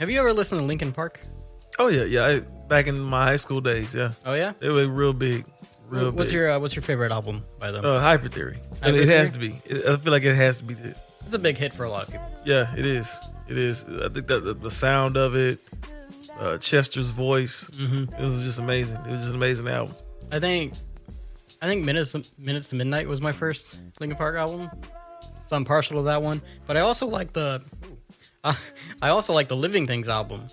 Have you ever listened to Linkin Park? Oh yeah. Back in my high school days, yeah. Oh yeah. They were real big, What's big. your favorite album by them? Hyper Theory. Hyper It has Theory? to be. I feel like it has to be this. It's a big hit for a lot of people. Yeah, it is. It is. I think that the sound of it, Chester's voice, it was just amazing. It was just an amazing album. I think Minutes to Midnight was my first Linkin Park album, so I'm partial to that one. But I also like the Living Things album,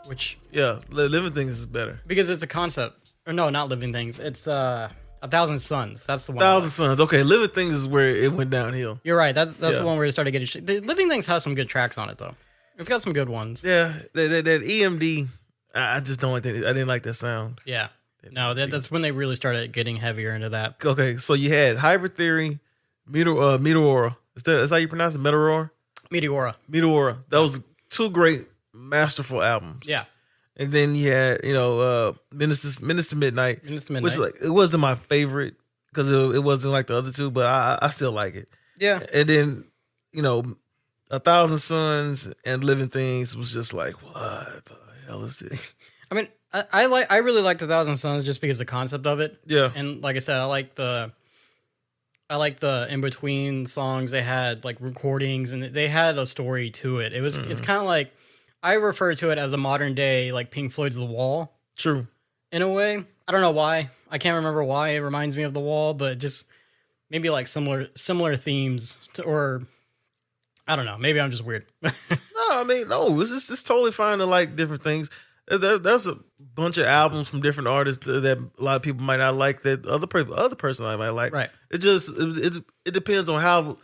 which Living Things is better. because it's a concept. Or no, not Living Things. It's A Thousand Suns. That's the one. Thousand Suns. Okay, Living Things is where it went downhill. You're right. That's the one where it started getting shit. The Living Things has some good tracks on it though. It's got some good ones. Yeah, that EMD. I just don't like that. I didn't like that sound. Yeah. No, that's when they really started getting heavier into that. Okay, so you had Hyper Theory, Meteora. Is how you pronounce it? Meteora. Meteora. That was two great, masterful albums. Yeah. And then you had Minutes to Midnight. Minutes to Midnight. Which it wasn't my favorite because it wasn't like the other two, but I still like it. Yeah. And then A Thousand Suns and Living Things was just like, what the hell is this? I mean, I really liked A Thousand Suns just because the concept of it. Yeah. And like I said, I like the in between songs. They had like recordings and they had a story to it. It's kind of like, I refer to it as a modern day like Pink Floyd's The Wall. True. In a way, I don't know why. I can't remember why it reminds me of The Wall, but just maybe like similar themes or I don't know. Maybe I'm just weird. No, I mean, no, it's totally fine to like different things. There's a bunch of albums from different artists that a lot of people might not like that other person I might like. Right. It just it depends on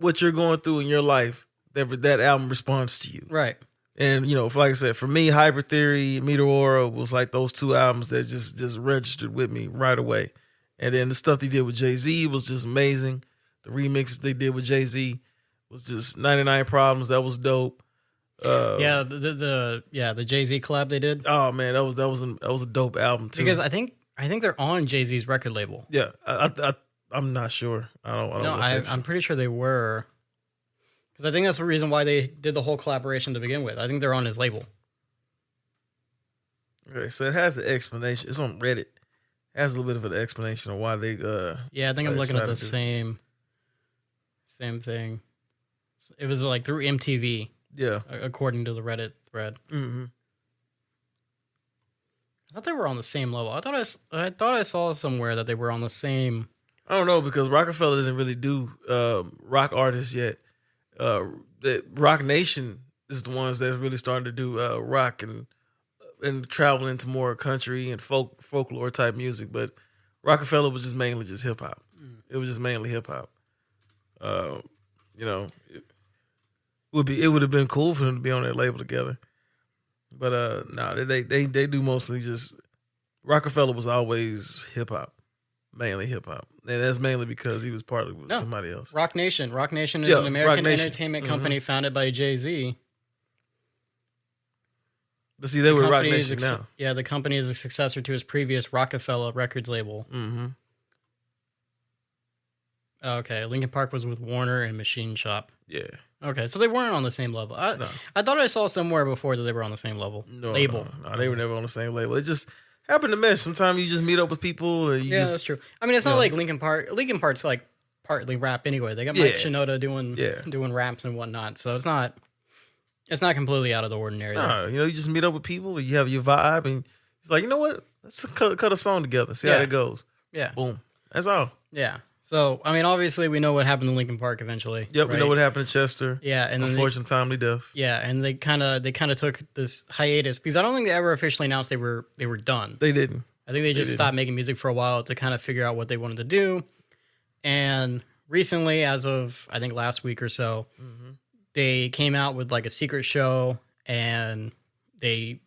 what you're going through in your life that album responds to you. Right. And like I said, for me, Hyper Theory, Meteora was like those two albums that just registered with me right away. And then the stuff they did with Jay-Z was just amazing. The remixes they did with Jay-Z was just 99 Problems. That was dope. The Jay-Z collab they did. Oh man, that was a dope album too. Because I think they're on Jay-Z's record label. Yeah, I'm not sure. I'm pretty sure they were. Because I think that's the reason why they did the whole collaboration to begin with. I think they're on his label. Okay, so it has an explanation. It's on Reddit. It has a little bit of an explanation of why they. I think I'm looking at the same thing. It was like through MTV. Yeah, according to the Reddit thread. Mm-hmm. I thought they were on the same level. I thought I saw somewhere that they were on the same. I don't know because Rockefeller didn't really do rock artists yet. The Rock Nation is the ones that really started to do rock and travel into more country and folklore type music. But Rockefeller was just mainly just hip hop. It was just mainly hip hop. It would have been cool for them to be on that label together. But no, they do mostly just Rockefeller was always hip hop. Mainly hip hop, and that's mainly because he was partnered with somebody else. Rock Nation is an American entertainment company founded by Jay-Z. But see, they were Rock Nation now. Yeah, the company is a successor to his previous Rockefeller Records label. Mm-hmm. Okay, Linkin Park was with Warner and Machine Shop. Yeah. Okay, so they weren't on the same level. I thought I saw somewhere before that they were on the same level. Label. No, they were never on the same label. It just happened to mesh. Sometimes you just meet up with people. And that's true. I mean, it's not like Linkin Park. Linkin Park's like partly rap anyway. They got Mike Shinoda doing raps and whatnot. So it's not completely out of the ordinary. No, you just meet up with people. You have your vibe, and it's like, you know what? Let's cut a song together. See how it goes. Yeah. Boom. That's all. Yeah. So, I mean, obviously, we know what happened to Linkin Park eventually. Yep, we know what happened to Chester. Yeah, and unfortunate timely death. Yeah, and they kind of took this hiatus because I don't think they ever officially announced they were done. They didn't. I think they just stopped making music for a while to kind of figure out what they wanted to do. And recently, as of I think last week or so, they came out with like a secret show, and they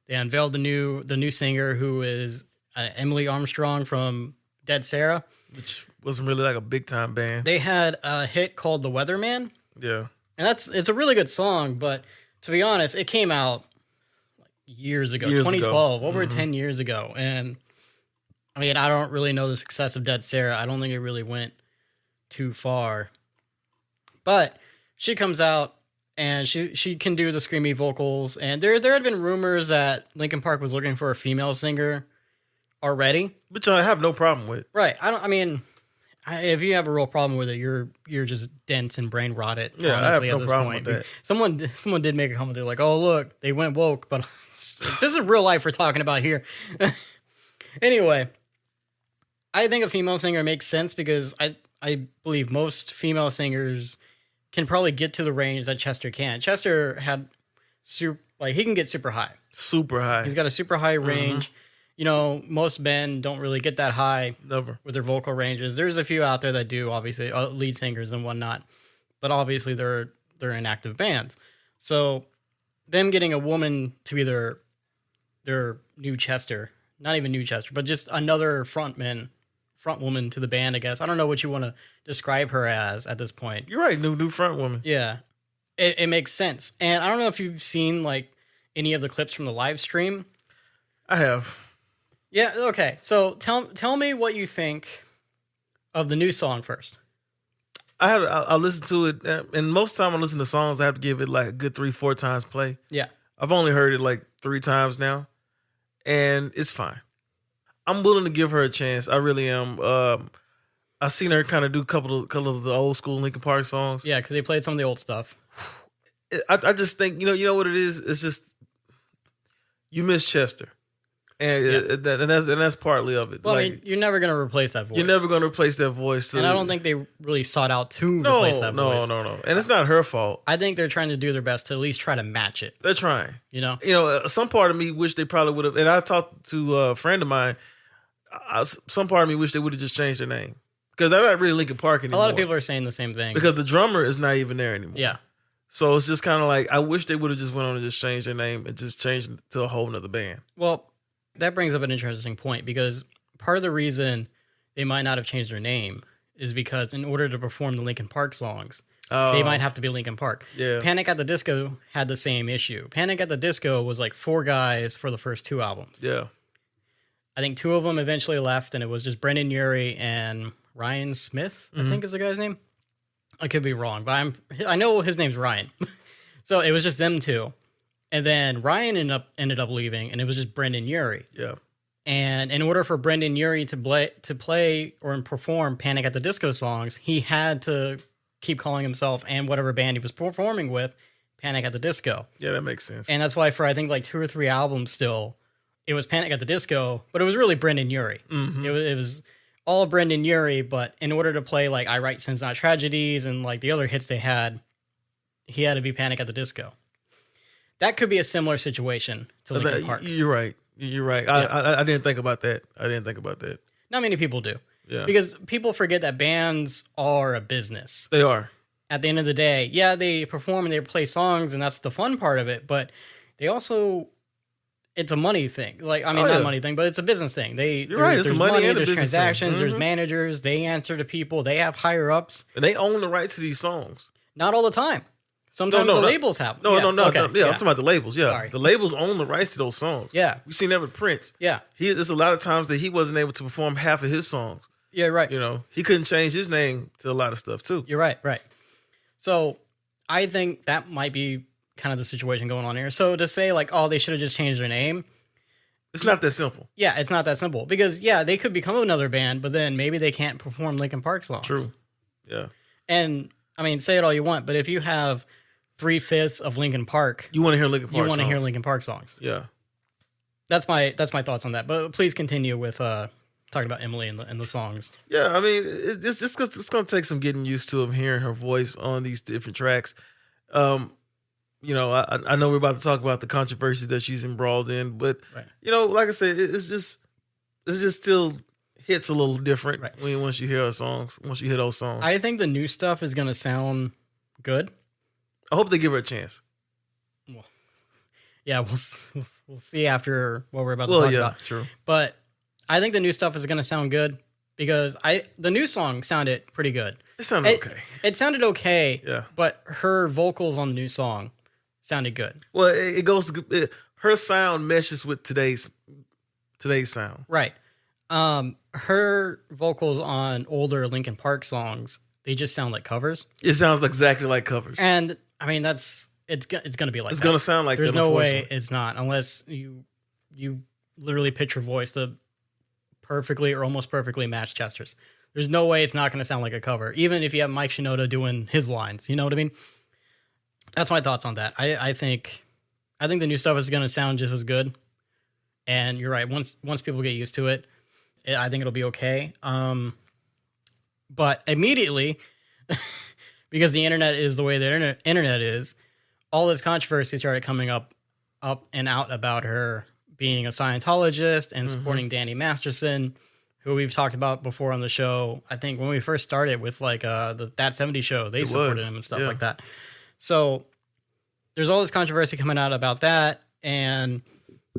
unveiled the new singer who is Emily Armstrong from Dead Sarah, which wasn't really like a big time band. They had a hit called "The Weatherman." Yeah, and it's a really good song. But to be honest, it came out like years ago, 2012, over 10 years ago. And I mean, I don't really know the success of Dead Sarah. I don't think it really went too far. But she comes out and she can do the screamy vocals. And there had been rumors that Linkin Park was looking for a female singer already, which I have no problem with. Right. I mean, if you have a real problem with it, you're just dense and brain rotted. Yeah, honestly, I have at no this problem point. with that. Someone did make a comment. They're like, "Oh, look, they went woke," but this is real life we're talking about here. Anyway, I think a female singer makes sense because I believe most female singers can probably get to the range that Chester can. Chester had he can get super high. Super high. He's got a super high range. Mm-hmm. You know, most men don't really get that high with their vocal ranges. There's a few out there that do, obviously, lead singers and whatnot. But obviously, they're in active bands. So them getting a woman to be their new Chester, not even new Chester, but just another front woman to the band, I guess. I don't know what you want to describe her as at this point. You're right, new front woman. Yeah, it makes sense. And I don't know if you've seen like any of the clips from the live stream. I have. Yeah, okay. So tell me what you think of the new song first. I listen to it, and most time I listen to songs, I have to give it like a good 3-4 times play. Yeah. I've only heard it like 3 times now, and it's fine. I'm willing to give her a chance. I really am. I've seen her kind of do a couple of the old school Linkin Park songs. Yeah, because they played some of the old stuff. I just think, you know what it is? It's just, you miss Chester. And that's partly of it. Well, like, I mean, you're never going to replace that voice. You're never going to replace that voice. So. And I don't think they really sought out to replace that voice. No. And it's not her fault. I think they're trying to do their best to at least try to match it. They're trying. You know? Some part of me wish they probably would have, and I talked to a friend of mine, some part of me wish they would have just changed their name. Because they're not really Linkin Park anymore. A lot of people are saying the same thing. Because the drummer is not even there anymore. Yeah. So it's just kind of like, I wish they would have just went on and just changed their name and just changed it to a whole nother band. Well, that brings up an interesting point, because part of the reason they might not have changed their name is because in order to perform the Linkin Park songs, they might have to be Linkin Park. Yeah. Panic at the Disco had the same issue. Panic at the Disco was like 4 guys for the first 2 albums. Yeah. I think 2 of them eventually left, and it was just Brendan Urie and Ryan Smith, I think is the guy's name. I could be wrong, but I know his name's Ryan. So it was just them 2. And then Ryan ended up leaving, and it was just Brendan Urie. Yeah. And in order for Brendan Urie to play or perform Panic at the Disco songs, he had to keep calling himself and whatever band he was performing with Panic at the Disco. Yeah, that makes sense. And that's why for I think like 2 or 3 albums still, it was Panic at the Disco, but it was really Brendan Urie. Mm-hmm. It was all Brendan Urie, but in order to play like I Write Sins Not Tragedies and like the other hits they had, he had to be Panic at the Disco. That could be a similar situation to Linkin Park. You're right. Yeah. I didn't think about that. Not many people do. Yeah. Because people forget that bands are a business. They are. At the end of the day, yeah, they perform and they play songs, and that's the fun part of it, but they also, it's a money thing. Like, I mean, not a money thing, but it's a business thing. You're right. It's money and there's transactions, there's managers, they answer to people, they have higher ups. And they own the rights to these songs. Not all the time. Sometimes the labels have them. No. Okay. Yeah, I'm talking about the labels. Yeah. Sorry. The labels own the rights to those songs. Yeah. We've seen that with Prince. Yeah. There's a lot of times that he wasn't able to perform half of his songs. Yeah, right. He couldn't change his name to a lot of stuff too. You're right. So I think that might be kind of the situation going on here. So to say like, oh, they should have just changed their name. It's not that simple. Yeah, it's not that simple. Because, yeah, they could become another band, but then maybe they can't perform Linkin Park songs. True. Yeah. And, I mean, say it all you want, but if you have 3/5 of Linkin Park, you want to hear Linkin Park songs. You want to hear Linkin Park songs. Yeah. That's my thoughts on that. But please continue with talking about Emily and the songs. Yeah, I mean, it's going to take some getting used to hearing her voice on these different tracks. I know we're about to talk about the controversy that she's embroiled in, but like I said, it's just still hits a little different once you hear her songs. Once you hear those songs, I think the new stuff is going to sound good. I hope they give her a chance. Well, yeah, we'll see after what we're about to talk about. True. But I think the new stuff is going to sound good because the new song sounded pretty good. It sounded okay. It sounded okay. Yeah. But her vocals on the new song sounded good. Well, it goes to her sound meshes with today's sound. Right. Her vocals on older Linkin Park songs, they just sound like covers. It sounds exactly like covers. And I mean, it's going to be like It's that. going to sound like There's that, no way it's not, unless you literally pitch your voice to perfectly or almost perfectly match Chester's. There's no way it's not going to sound like a cover, even if you have Mike Shinoda doing his lines. You know what I mean? That's my thoughts on that. I think the new stuff is going to sound just as good. And you're right. Once people get used to it, I think it'll be okay. But immediately, because the internet is the way the internet is, all this controversy started coming up and out about her being a Scientologist and supporting Danny Masterson, who we've talked about before on the show. I think when we first started with like the That 70 Show, they supported him and stuff like that. So there's all this controversy coming out about that. And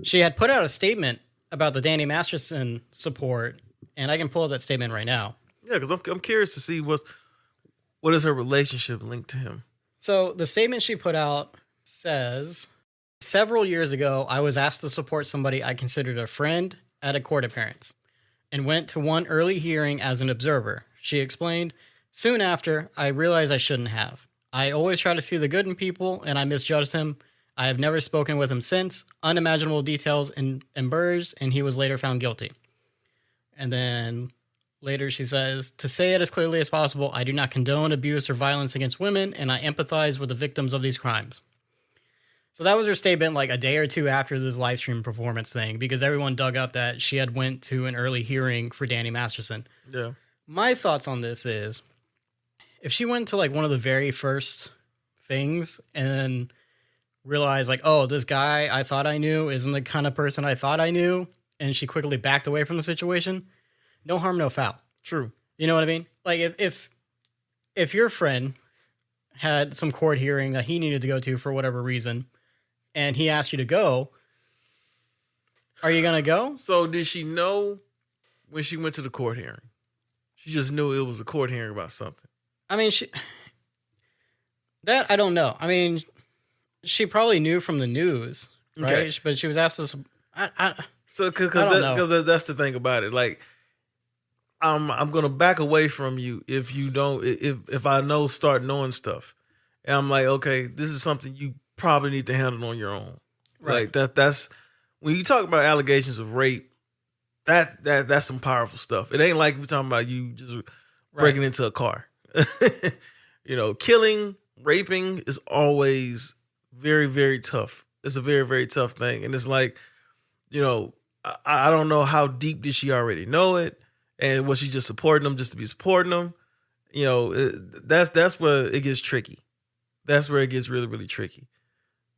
she had put out a statement about the Danny Masterson support. And I can pull up that statement right now. Yeah, because I'm curious to see what is her relationship linked to him. So the statement she put out says, several years ago, I was asked to support somebody I considered a friend at a court appearance and went to one early hearing as an observer. She explained, soon after, I realized I shouldn't have. I always try to see the good in people, and I misjudged him. I have never spoken with him since. Unimaginable details emerged, and he was later found guilty. And then later she says, to say it as clearly as possible, I do not condone abuse or violence against women, and I empathize with the victims of these crimes. So that was her statement like a day or two after this live stream performance thing, because everyone dug up that she had went to an early hearing for Danny Masterson. Yeah. My thoughts on this is, if she went to like one of the very first things and then realized like, oh, this guy I thought I knew isn't the kind of person I thought I knew, and she quickly backed away from the situation, no harm, no foul. True. You know what I mean? Like if your friend had some court hearing that he needed to go to for whatever reason, and he asked you to go, are you going to go? So did she know when she went to the court hearing? She just knew it was a court hearing about something. I mean, that I don't know. I mean, she probably knew from the news, right? Okay. But she was asked this. Because that's the thing about it. Like, I'm gonna back away from you if you don't. If I start knowing stuff, and I'm like, okay, this is something you probably need to handle on your own. Right. Like that's when you talk about allegations of rape. That's some powerful stuff. It ain't like we're talking about you just breaking into a car. You know, killing, raping is always very, very tough. It's a very, very tough thing. And it's like, you know, I don't know how deep did she already know it, and was she just supporting them just to be supporting them? You know, that's where it gets tricky. That's where it gets really, really tricky.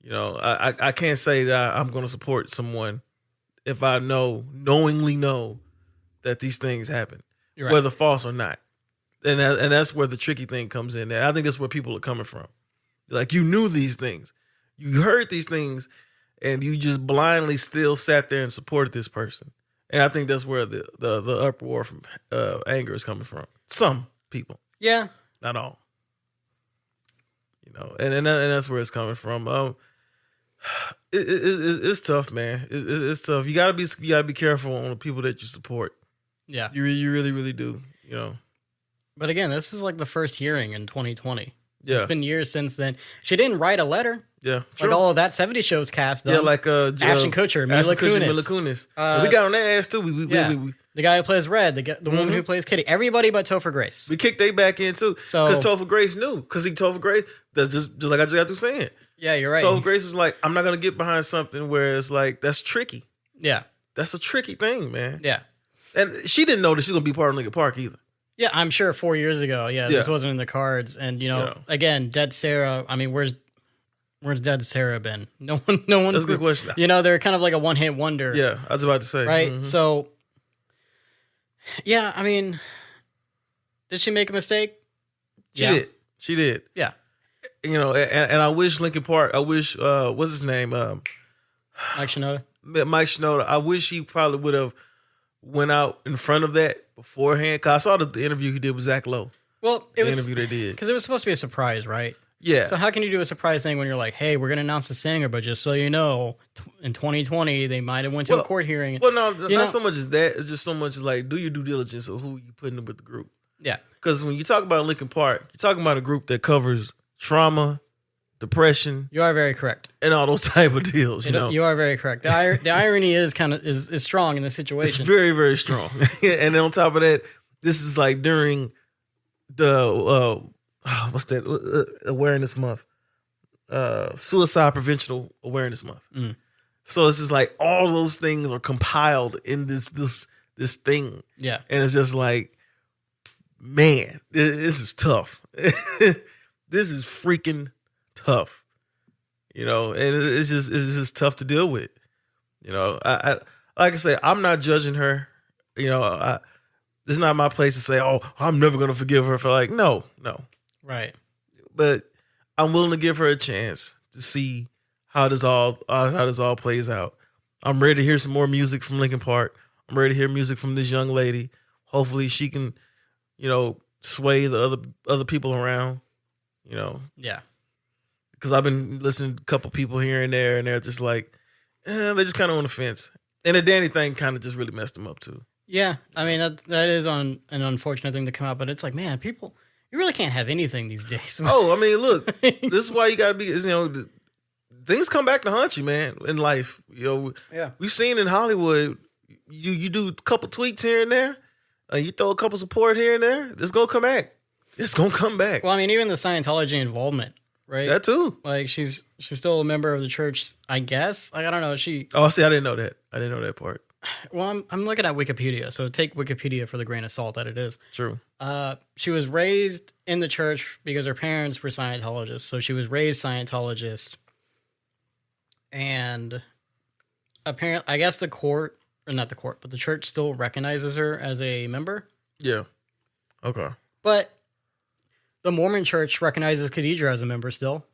You know, I can't say that I'm going to support someone if I knowingly know that these things happen, whether false or not. And that's where the tricky thing comes in. And I think that's where people are coming from. Like, you knew these things, you heard these things, and you just blindly still sat there and supported this person. And I think that's where the uproar from anger is coming from. Some people, yeah, not all. You know, and that's where it's coming from. It's tough, man. It's tough. You gotta be careful on the people that you support. Yeah, you really, really do. You know. But again, this is like the first hearing in 2020. Yeah, it's been years since then. She didn't write a letter. Yeah, true. Like all of that 70 shows cast. Yeah, like Ashton Kutcher, Mila Kunis. We got on their ass too. We the guy who plays Red, the woman who plays Kitty, everybody but Topher Grace. We kicked they back in too, because Topher Grace knew. Because Topher Grace, that's just like I just got through saying. Yeah, you're right. Topher Grace is like, I'm not gonna get behind something where it's like that's tricky. Yeah, that's a tricky thing, man. Yeah, and she didn't know that she's gonna be part of Linkin Park either. Yeah, I'm sure 4 years ago. Yeah, this wasn't in the cards, and you know, again, Dead Sarah. I mean, where's Dead Sarah been? No one. That's a good question. You know, they're kind of like a one-hit wonder. Yeah, I was about to say. Right. Mm-hmm. So, yeah, I mean, did she make a mistake? She did. Yeah. You know, and I wish Linkin Park. I wish what's his name? Mike Shinoda. Mike Shinoda. I wish he probably would have went out in front of that beforehand. Cause I saw the interview he did with Zach Lowe. Well, it was the interview they did because it was supposed to be a surprise, right? Yeah. So how can you do a surprise thing when you're like, hey, we're going to announce the singer, but just so you know, in 2020, they might have went to a court hearing. Well, no, not so much as that. It's just so much as like, do your due diligence of who you putting with the group. Yeah. Because when you talk about Linkin Park, you're talking about a group that covers trauma, depression. You are very correct. And all those type of deals, You are very correct. The irony is is strong in this situation. It's very, very strong. And then on top of that, this is like during the what's that awareness month, suicide prevention awareness month. So it's just like all those things are compiled in this thing. Yeah, and it's just like, man, this is tough. This is freaking tough, and it's just tough to deal with. I like I say, I'm not judging her. This is not my place to say, oh, I'm never gonna forgive her for no. Right. But I'm willing to give her a chance to see how this all plays out. I'm ready to hear some more music from Linkin Park. I'm ready to hear music from this young lady. Hopefully she can, sway the other people around, Yeah. Because I've been listening to a couple people here and there, and they're just like, they're just kind of on the fence. And the Danny thing kind of just really messed them up too. Yeah, I mean that is an unfortunate thing to come out, but it's like, man, people, you really can't have anything these days. Oh, I mean, look, this is why you got to be, things come back to haunt you, man, in life. Yeah, we've seen in Hollywood, you do a couple tweets here and there, you throw a couple support here and there, it's gonna come back. It's gonna come back. Well, I mean, even the Scientology involvement, right? That too. Like she's still a member of the church, I guess. Like I don't know. Oh, see, I didn't know that. I didn't know that part. Well, I'm looking at Wikipedia, so take Wikipedia for the grain of salt that it is. True. She was raised in the church because her parents were Scientologists, so she was raised Scientologist. And apparently, I guess the church still recognizes her as a member. Yeah. Okay. But the Mormon church recognizes Khadijah as a member still.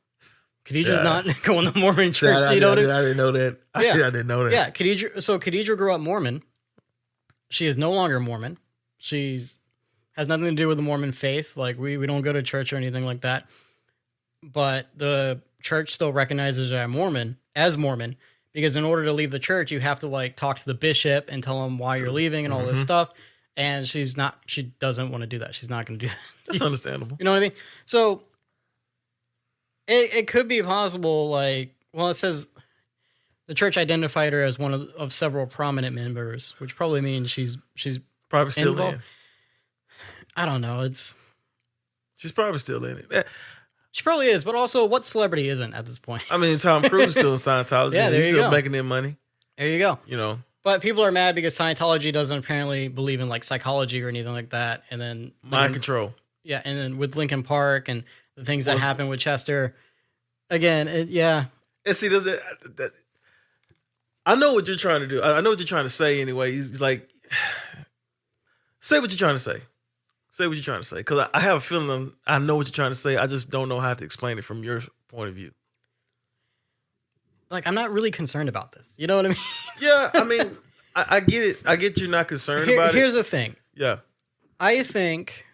Khadijah's not going to Mormon church. I didn't know that. Yeah. I didn't know that. Yeah, Khadijah grew up Mormon. She is no longer Mormon. She's has nothing to do with the Mormon faith. Like we don't go to church or anything like that. But the church still recognizes her as Mormon because in order to leave the church, you have to talk to the bishop and tell him why you're leaving and all this stuff. And she doesn't want to do that. She's not going to do that. That's understandable. You know what I mean? So it could be possible. It says the church identified her as one of several prominent members, which probably means she's probably still involved. in. I don't know. She's probably still in it. She probably is, but also, what celebrity isn't at this point? I mean, Tom Cruise is still in Scientology. Yeah, he's still go. making their money. There you go. But people are mad because Scientology doesn't apparently believe in psychology or anything like that. And then mind control. Yeah, and then with Linkin Park and the things that happened with Chester, again, yeah. And see, I know what you're trying to do. I know what you're trying to say anyway. He's like, say what you're trying to say. Say what you're trying to say. Because I have a feeling I know what you're trying to say. I just don't know how to explain it from your point of view. I'm not really concerned about this. You know what I mean? Yeah, I mean, I get it. I get you're not concerned about it. Here's the thing. Yeah. I think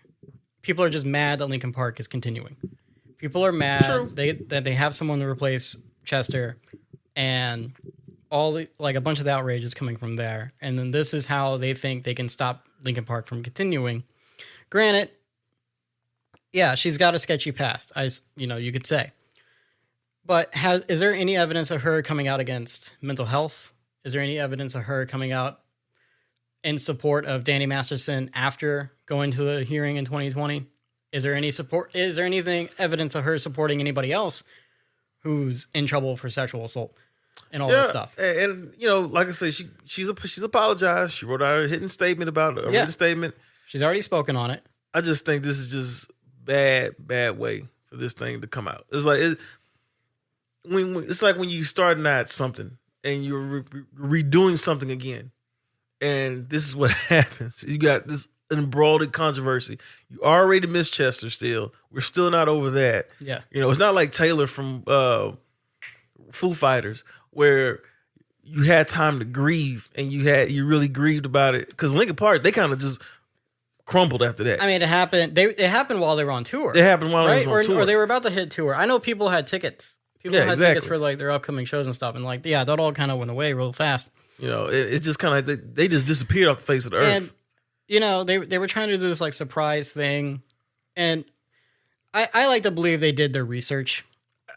people are just mad that Linkin Park is continuing. People are mad that they have someone to replace Chester, and a bunch of the outrage is coming from there. And then this is how they think they can stop Linkin Park from continuing. Granted, yeah, she's got a sketchy past, you could say. But is there any evidence of her coming out against mental health? Is there any evidence of her coming out in support of Danny Masterson after going to the hearing in 2020? Is there any support? Is there anything evidence of her supporting anybody else who's in trouble for sexual assault and all this stuff? And like I say, she's apologized. She wrote out a written statement about a written statement. She's already spoken on it. I just think this is just bad way for this thing to come out. It's like it's like when you starting at something and you're redoing something again, and this is what happens. You got this embroiled controversy. You already missed Chester. Still, we're still not over that. Yeah, it's not like Taylor from Foo Fighters where you had time to grieve and you really grieved about it, because Linkin Park, they kind of just crumbled after that. I mean, it happened. It happened while they were on tour. It happened while they were on tour, or they were about to hit tour. I know people had tickets. People had tickets for their upcoming shows and stuff, and that all kind of went away real fast. It's just kind of they just disappeared off the face of the earth. And they were trying to do this surprise thing, and I like to believe they did their research.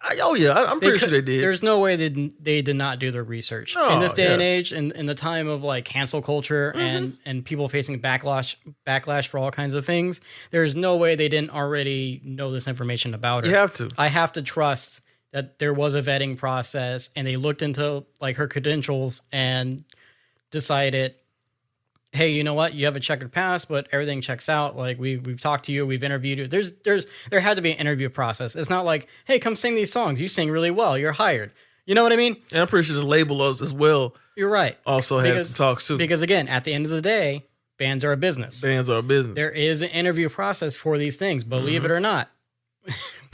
I'm pretty sure they did. There's no way they did not do their research in this day and age, in the time of like cancel culture and people facing backlash for all kinds of things. There's no way they didn't already know this information about her. You have to. I have to trust that there was a vetting process, and they looked into like her credentials and decided, hey, you know what? You have a checkered past, but everything checks out. Like we've talked to you, we've interviewed you. There had to be an interview process. It's not like, hey, come sing these songs. You sing really well. You're hired. You know what I mean? And I'm pretty sure the label as well. You're right. Also has some talks too. Because again, at the end of the day, bands are a business. Bands are a business. There is an interview process for these things, believe it or not.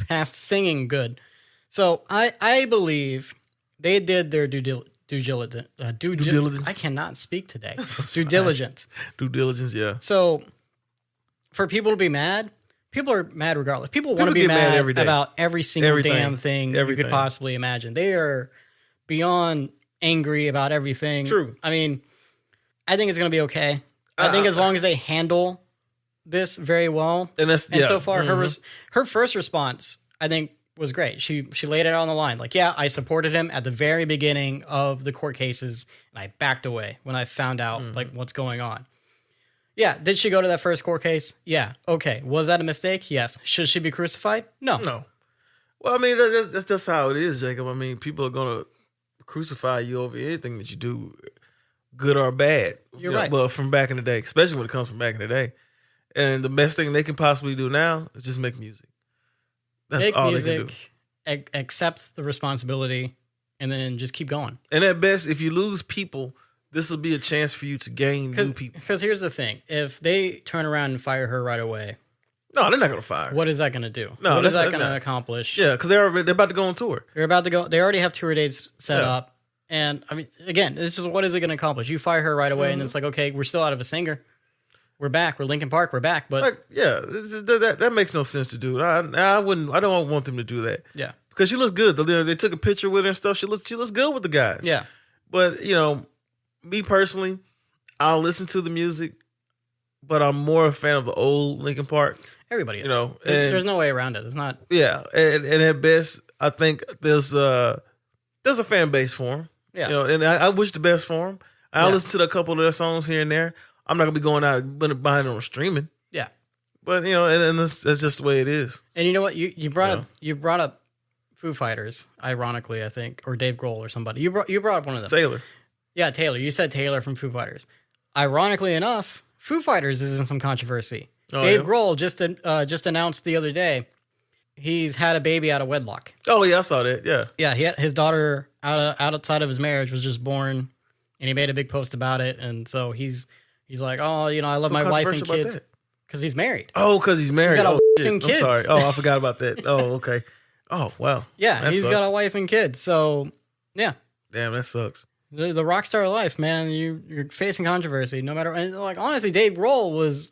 Past singing good. So I believe they did their due diligence. Due diligence. I cannot speak today. Due diligence. Due diligence, yeah. So for people to be mad, people are mad regardless. People want to be mad every day about every single damn thing you could possibly imagine. They are beyond angry about everything. True. I mean, I think it's going to be okay. I think as long as they handle this very well. And so far, her first response, I think, was great. She laid it on the line. Like, yeah, I supported him at the very beginning of the court cases, and I backed away when I found out like what's going on. Yeah, did she go to that first court case? Yeah. Okay. Was that a mistake? Yes. Should she be crucified? No. No. Well, I mean, that's just how it is, Jacob. I mean, people are going to crucify you over anything that you do, good or bad. You're right. Well, from back in the day, especially when it comes from back in the day. And the best thing they can possibly do now is just make music. That's all they can do. Accept the responsibility, and then just keep going. And at best, if you lose people, this will be a chance for you to gain new people. Because here's the thing. If they turn around and fire her right away... No, they're not going to fire her. What is that going to do? No, what is that going to accomplish? Yeah, because they're about to go on tour. They're about to go... They already have tour dates set up. And, I mean, again, it's just what is it going to accomplish? You fire her right away, and it's like, okay, we're still out of a singer. We're back. We're Linkin Park. We're back. But like, yeah, that makes no sense to do. I don't want them to do that. Yeah, because she looks good. They took a picture with her and stuff. She looks good with the guys. Yeah, but me personally, I'll listen to the music, but I'm more a fan of the old Linkin Park. Everybody is. There's no way around it. It's not. Yeah, and at best, I think there's a fan base for them. Yeah, and I wish the best for them. I listen to a couple of their songs here and there. I'm not gonna be going out buying it on streaming. Yeah, but and that's just the way it is. And you know what? You brought up Foo Fighters, ironically, I think, or Dave Grohl or somebody. You brought up one of them. Taylor. Yeah, Taylor. You said Taylor from Foo Fighters. Ironically enough, Foo Fighters is in some controversry. Dave Grohl just announced the other day he's had a baby out of wedlock. Oh yeah, I saw that. Yeah, yeah. His daughter outside of his marriage was just born, and he made a big post about it, and so he's like, oh, I love my wife and kids. Because he's married. Oh, because he's married. He's got a wife and kids. I'm sorry. Oh, I forgot about that. Oh, okay. Oh, wow. Yeah, he's got a wife and kids. So, yeah. Damn, that sucks. The rock star life, man. You're facing controversy no matter. And like, honestly, Dave Grohl was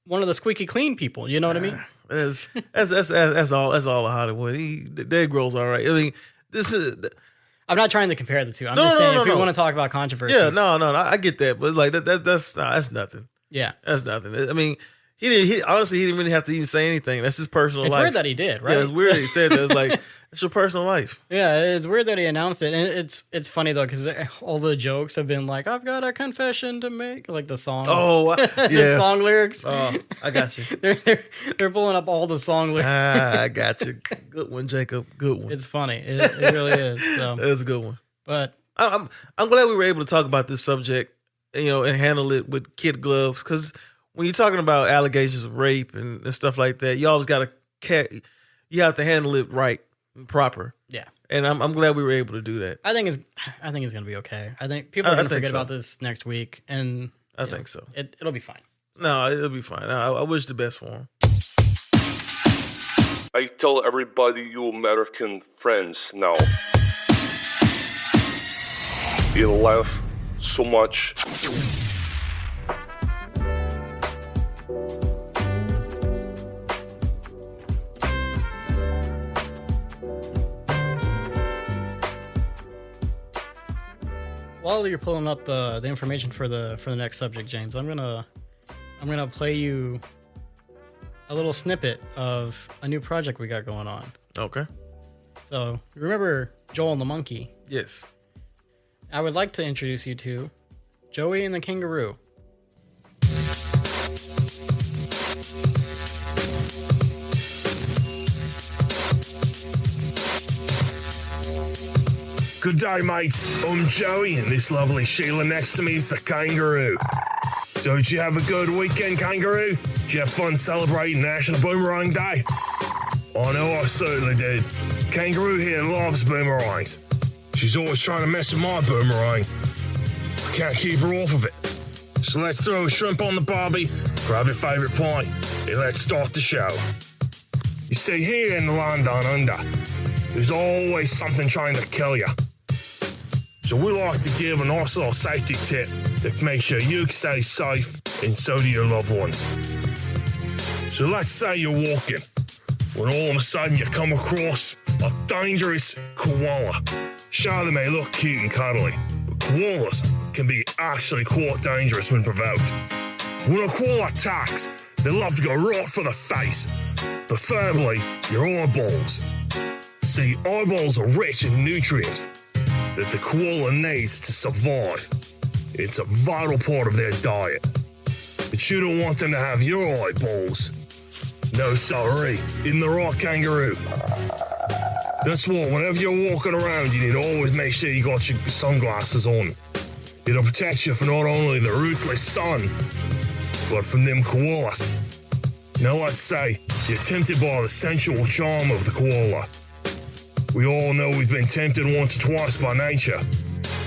one of the squeaky clean people. You know what I mean? That's all of Hollywood. Dave Grohl's all right. I mean, this is. I'm not trying to compare the two. I'm just saying if we want to talk about controversy. Yeah, no, I get that, but like that's nothing. Yeah, that's nothing. I mean, he honestly didn't really have to even say anything. That's his personal life. It's weird that he did, right? Yeah, it's weird that he said that. It's like it's your personal life. Yeah, it's weird that he announced it, and it's funny though because all the jokes have been like, "I've got a confession to make," like the song. Oh, yeah, the song lyrics. Oh, I got you. they're pulling up all the song lyrics. I got you. Good one, Jacob. Good one. It's funny. It really is. So. It's a good one. But I'm glad we were able to talk about this subject, and handle it with kid gloves. Because when you're talking about allegations of rape and stuff like that, you always you have to handle it right and proper. Yeah, and I'm glad we were able to do that. I think it's gonna be okay. I think people are gonna forget about this next week, and I think so. It'll be fine. No, it'll be fine. I wish the best for him. I tell everybody, you American friends now. You laugh so much. While you're pulling up the information for the next subject, James, I'm gonna play you a little snippet of a new project we got going on. Okay. So, remember Joel and the monkey? Yes. I would like to introduce you to Joey and the Kangaroo. Good day, mates. I'm Joey, and this lovely Sheila next to me is the Kangaroo. So, did you have a good weekend, Kangaroo? Did you have fun celebrating National Boomerang Day? I know I certainly did. Kangaroo here loves boomerangs. She's always trying to mess with my boomerang. I can't keep her off of it. So let's throw a shrimp on the barbie, grab your favourite pie, and let's start the show. You see, here in the land down under, there's always something trying to kill you. So we like to give a nice little safety tip that makes sure you stay safe and so do your loved ones. So let's say you're walking, when all of a sudden you come across a dangerous koala. Sure, they may look cute and cuddly, but koalas can be actually quite dangerous when provoked. When a koala attacks, they love to go right for the face, preferably your eyeballs. See, eyeballs are rich in nutrients that the koala needs to survive. It's a vital part of their diet. But you don't want them to have your eyeballs. No, sorry, in the right, Kangaroo. That's why whenever you're walking around, you need to always make sure you got your sunglasses on. It'll protect you from not only the ruthless sun, but from them koalas. Now let's say you're tempted by the sensual charm of the koala. We all know we've been tempted once or twice by nature.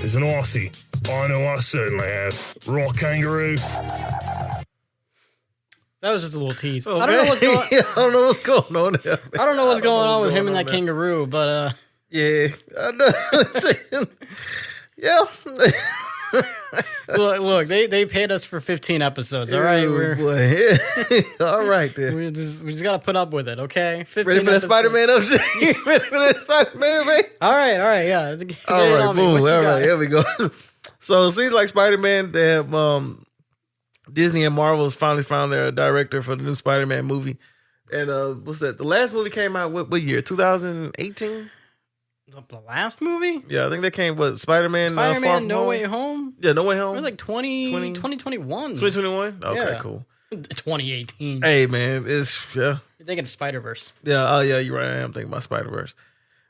As an Aussie, I know I certainly have. Right, Kangaroo? That was just a little tease. Okay. I don't know what's going. I don't know what's going on there. I don't know what's going on with him and that kangaroo, but Yeah. I know. Yeah. look, they paid us for 15 episodes. All right, Boy. All right, then. we just gotta put up with it, okay? 15 Ready for that episodes. Spider-Man update? Ready for that Spider-Man, man? All right, yeah. Get All it right, on me. boom. What you All got? right, here we go. So it seems like Spider-Man, they have Disney and Marvel has finally found their director for the new Spider-Man movie. And what's that? The last movie came out what year? 2018? The last movie? Yeah, I think that came Spider-Man Far Spider-Man From No Home? Way Home? Yeah, No Way It Home. was like 2021. 2021? Okay, Yeah. cool. 2018. Hey, man, it's You're thinking of Spider-Verse. Yeah, oh yeah, you're right. I am thinking about Spider-Verse.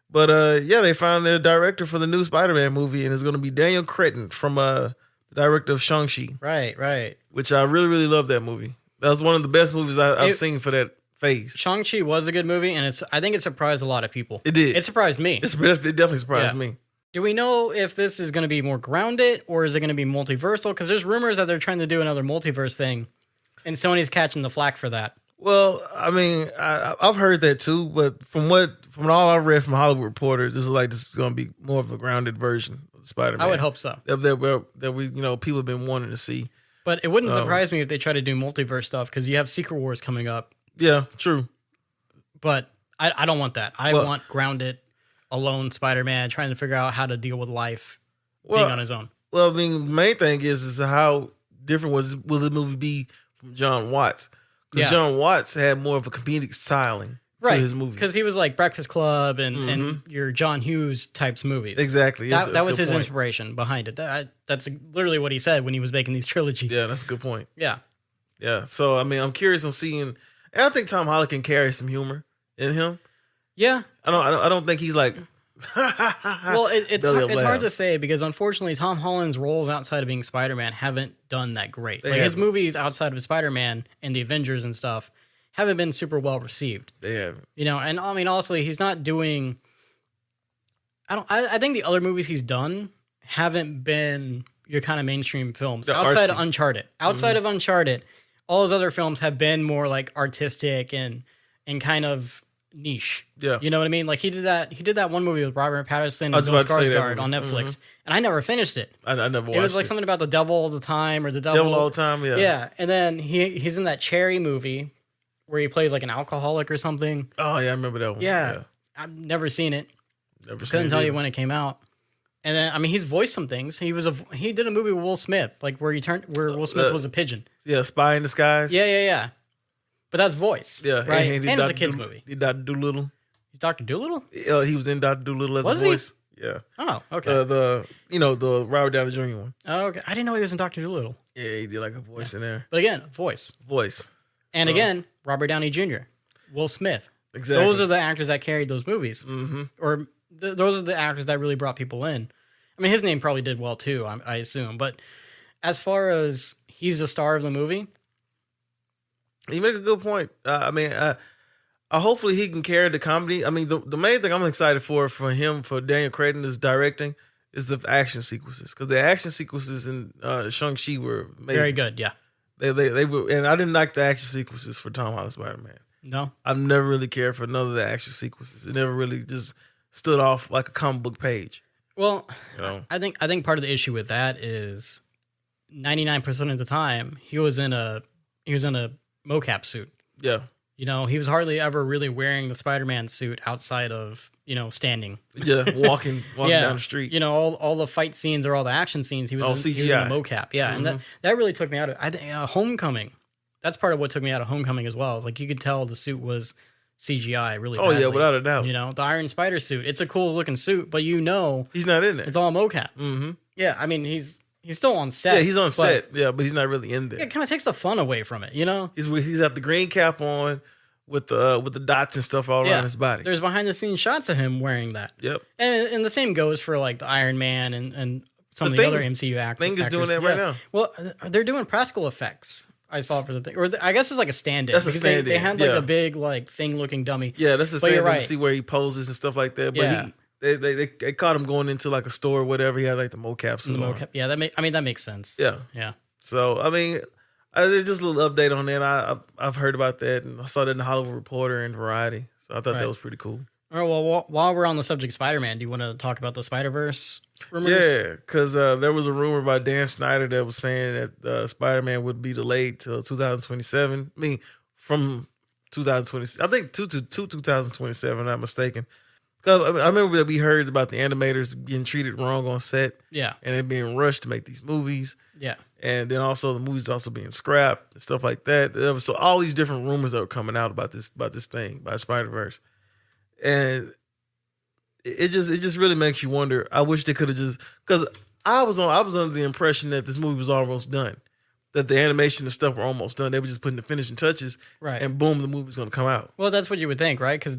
But yeah, they found their director for the new Spider-Man movie, and it's going to be Daniel Cretton from the director of Shang-Chi, Right. which I really, really love that movie. That was one of the best movies I've seen for that phase. Shang-Chi was a good movie, and I think it surprised a lot of people. It did. It surprised me. It definitely surprised Yeah. me. Do we know if this is going to be more grounded, or is it going to be multiversal? Because there's rumors that they're trying to do another multiverse thing, and Sony's catching the flack for that. Well, I mean, I've heard that too, but from all I've read from Hollywood Reporter, this is going to be more of a grounded version of Spider-Man. I would hope so. That we people have been wanting to see. But it wouldn't surprise me if they try to do multiverse stuff, because you have Secret Wars coming up. Yeah, true. But I don't want that. I want grounded, alone Spider-Man trying to figure out how to deal with life being on his own. Well, I mean, the main thing is how different will the movie be from John Watts? Because John Watts had more of a comedic styling to his movie. Because he was like Breakfast Club and your John Hughes types movies. Exactly. That was his inspiration behind it. That's literally what he said when he was making these trilogy. Yeah, that's a good point. Yeah. Yeah. So, I mean, I'm curious on seeing, and I think Tom Holland can carry some humor in him. Yeah. I don't think he's like, well, it's hard to say, because unfortunately Tom Holland's roles outside of being Spider-Man haven't done that great. His movies outside of Spider-Man and the Avengers and stuff haven't been super well received. They haven't. You know, and I mean, honestly, he's not doing. I think the other movies he's done haven't been your kind of mainstream films. Outside of Uncharted. Outside of Uncharted, all his other films have been more like artistic and kind of niche. Yeah. You know what I mean? Like he did that one movie with Robert Pattinson and Bill Skarsgård on Netflix. And I never finished it. I never watched it. It was like something about the devil all the time, or the devil all the time, yeah. Yeah. And then he's in that Cherry movie where he plays like an alcoholic or something. Oh yeah, I remember that one. Yeah. I've never seen it. Never Couldn't tell you when it came out. And then I mean, he's voiced some things. He did a movie with Will Smith, like where Will Smith was a pigeon. Yeah, Spy in Disguise. Yeah. But that's voice. Yeah, right. And it's a kids movie. He Dr. Doolittle. He's Dr. Doolittle? He was in Dr. Doolittle as Was a he? voice. Yeah. Oh, okay. The Robert Downey Jr. one. Oh, okay. I didn't know he was in Dr. Doolittle. Yeah, he did like a voice in there. But again, voice. And again, Robert Downey Jr., Will Smith. Exactly. Those are the actors that carried those movies. Mm-hmm. Or those are the actors that really brought people in. I mean, his name probably did well too, I assume. But as far as he's the star of the movie, you make a good point. Hopefully he can carry the comedy. I mean, the main thing I'm excited for Daniel Cretton is directing is the action sequences, because the action sequences in Shang-Chi were amazing. Very good, yeah. They were, and I didn't like the action sequences for Tom Holland Spider-Man. No, I've never really cared for none of the action sequences. It never really just stood off like a comic book page. Well, you know? I think part of the issue with that is 99% of the time he was in a mocap suit. Yeah. You know, he was hardly ever really wearing the Spider-Man suit outside of, standing. Yeah, walking down the street. You know, all the fight scenes or all the action scenes, he was in a mocap. Yeah, and that really took me out of I think Homecoming. That's part of what took me out of Homecoming as well. It's like you could tell the suit was CGI really badly. Oh, yeah, without a doubt. You know, the Iron Spider suit, it's a cool looking suit, but he's not in it. It's all mocap. Mm-hmm. Yeah, I mean, he's still on set. Yeah, he's on set. Yeah, but he's not really in there. It kind of takes the fun away from it, you know? He's got the green cap on with the dots and stuff all around his body. There's behind the scenes shots of him wearing that. Yep. And the same goes for like the Iron Man and some of the other MCU actors. Thing is doing that right now. Well, they're doing practical effects. I saw for the thing, or I guess it's like a stand-in. That's a stand-in. They had like a big like thing-looking dummy. Yeah, that's a stand-in right. to see where he poses and stuff like that. But they caught him going into like a store or whatever. He had like the mocap suit on. Yeah, that makes sense. Yeah, yeah. So I mean, just a little update on that. I've heard about that, and I saw that in the Hollywood Reporter and Variety. So I thought that was pretty cool. All right, well, while we're on the subject of Spider-Man, do you want to talk about the Spider-Verse rumors? Yeah, because there was a rumor by Dan Snyder that was saying that Spider-Man would be delayed till 2027. I mean, from 2020, I think to 2027, I'm not mistaken. Because I remember that we heard about the animators getting treated wrong on set. Yeah. And it being rushed to make these movies. Yeah. And then also the movies also being scrapped and stuff like that. There was all these different rumors that were coming out about this thing, about Spider-Verse. And it just really makes you wonder. I wish they could have just, because I was under the impression that this movie was almost done, that the animation and stuff were almost done. They were just putting the finishing touches, right? And boom, the movie's going to come out. Well, that's what you would think, right? Because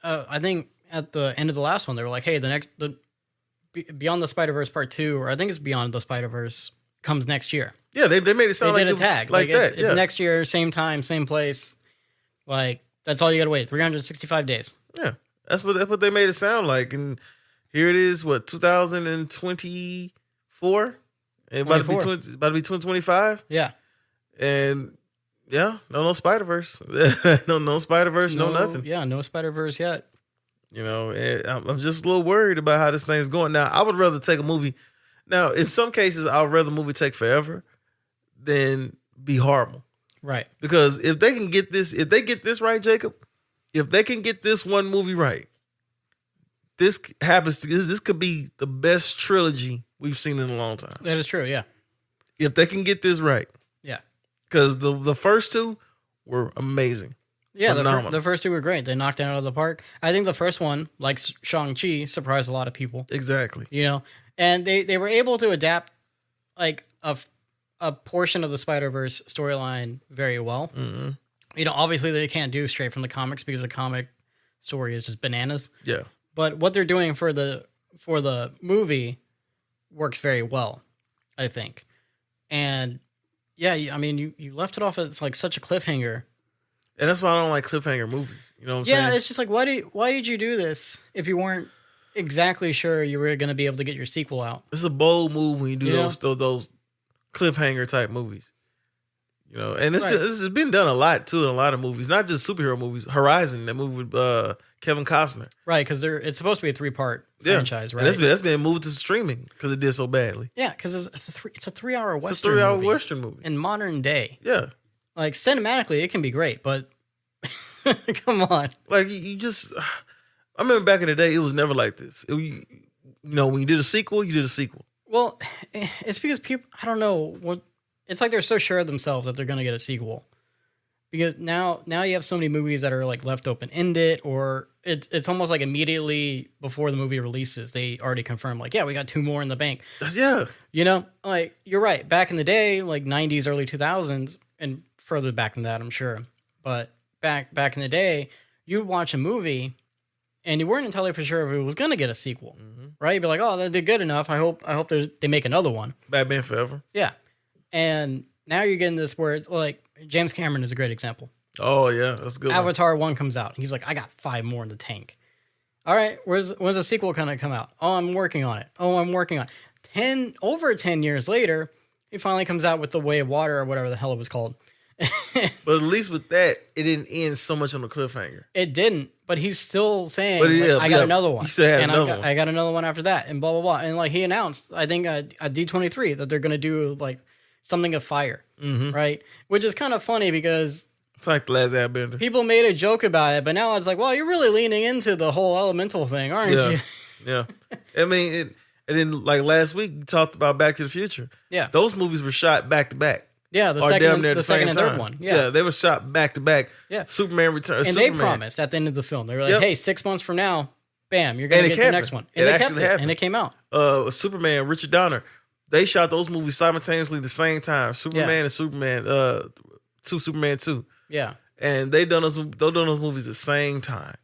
I think at the end of the last one, they were like, "Hey, the Beyond the Spider-Verse Part 2, or I think it's Beyond the Spider-Verse, comes next year." Yeah, they made it sound like it was a tag like that. It's next year, same time, same place. Like that's all you got to wait. 365 days. Yeah. That's what they made it sound like. And here it is, 2024? And about to be 2025? Yeah. And yeah, no Spider-Verse. no Spider-Verse, no nothing. Yeah, no Spider-Verse yet. You know, and I'm just a little worried about how this thing's going. Now, I would rather take a movie. Now, in some cases, I'd rather a movie take forever than be horrible. Right. Because if they get this right, Jacob, if they can get this one movie right, this could be the best trilogy we've seen in a long time. That is true, yeah. If they can get this right. Yeah. Because the first two were amazing. Yeah, the first two were great. They knocked it out of the park. I think the first one, like Shang-Chi, surprised a lot of people. Exactly. You know, and they were able to adapt like a portion of the Spider-Verse storyline very well. Mm-hmm. You know, obviously they can't do straight from the comics because the comic story is just bananas. Yeah. But what they're doing for the movie works very well, I think. And yeah, I mean, you left it off as like such a cliffhanger. And that's why I don't like cliffhanger movies. You know what I'm saying? Yeah, it's just like why did you do this if you weren't exactly sure you were going to be able to get your sequel out? It's a bold move when you do those cliffhanger type movies. You know, and this has been done a lot too in a lot of movies, not just superhero movies. Horizon, that movie with Kevin Costner, right? Because it's supposed to be a 3-part franchise, right? And that's been moved to streaming because it did so badly. Yeah, because it's a 3-hour western. It's a 3-hour western movie in modern day. Yeah, like cinematically, it can be great, but come on, like you just. I remember back in the day, it was never like this. You know, when you did a sequel, you did a sequel. Well, it's because people, I don't know what. It's like they're so sure of themselves that they're going to get a sequel because now you have so many movies that are like left open ended, or it's almost like immediately before the movie releases they already confirm like, yeah, we got 2 more in the bank. Yeah, like you're right. Back in the day, like 90s, early 2000s, and further back than that, I'm sure. But back in the day, you'd watch a movie and you weren't entirely for sure if it was going to get a sequel, right? You'd be like, oh, they did good enough. I hope they make another one. Batman Forever. Yeah. And now you're getting this where it's like James Cameron is a great example. Oh yeah, that's a good. Avatar 1 comes out. He's like, I got 5 more in the tank. All right, when's the sequel gonna come out? Oh, I'm working on it. Over 10 years later, he finally comes out with The Way of Water or whatever the hell it was called. But at least with that, it didn't end so much on a cliffhanger. It didn't, but he's still saying, I got another one. He still had another one. I got another one after that, and blah, blah, blah. And like he announced, I think at D23 that they're going to do like something of fire, right? Which is kind of funny because it's like The Last Airbender. People made a joke about it, but now it's like, well, you're really leaning into the whole elemental thing, aren't you? Yeah. I mean, and then like last week, we talked about Back to the Future. Yeah. Those movies were shot back to back. Yeah, the second and third one. Yeah, they were shot back to back. Yeah, Superman Returns. And they promised at the end of the film, they were like, "Hey, 6 months from now, bam, you're gonna get the next one." And they kept it, and it came out. Superman, Richard Donner, they shot those movies simultaneously at the same time. Superman and Superman 2. Yeah, and they done those movies at the same time.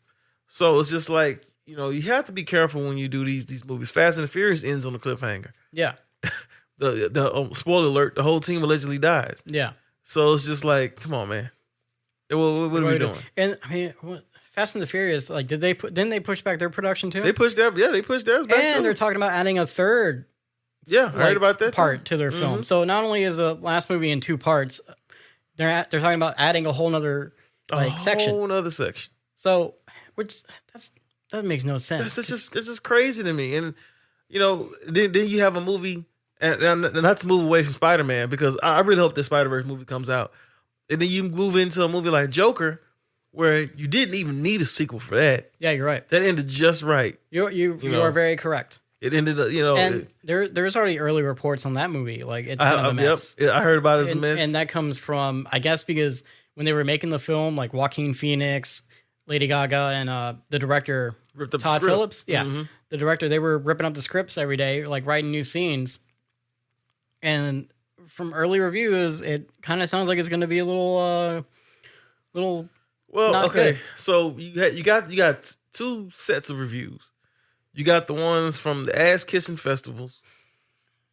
So it's just like, you have to be careful when you do these movies. Fast and the Furious ends on a cliffhanger. Yeah. The spoiler alert, the whole team allegedly dies. Yeah. So it's just like, come on, man. What are we doing? And I mean, Fast and the Furious, like, didn't they push back their production too? They pushed theirs back too. And they're talking about adding a third. Yeah, I heard about that part to their film. So not only is the last movie in 2 parts, they're talking about adding a whole nother section. A whole nother section. So, that makes no sense. It's just crazy to me. And then you have a movie. And not to move away from Spider-Man, because I really hope the Spider-Verse movie comes out. And then you move into a movie like Joker, where you didn't even need a sequel for that. Yeah, you're right. That ended just right. You are very correct. It ended up, And there's already early reports on that movie. Like, it's kind of a mess. Yep, I heard about it as a mess. And that comes from, I guess, because when they were making the film, like Joaquin Phoenix, Lady Gaga, and the director, Todd Phillips. Yeah, the director, they were ripping up the scripts every day, like writing new scenes. And from early reviews, it kind of sounds like it's going to be a little. Well, okay. Good. So you got 2 sets of reviews. You got the ones from the ass kissing festivals,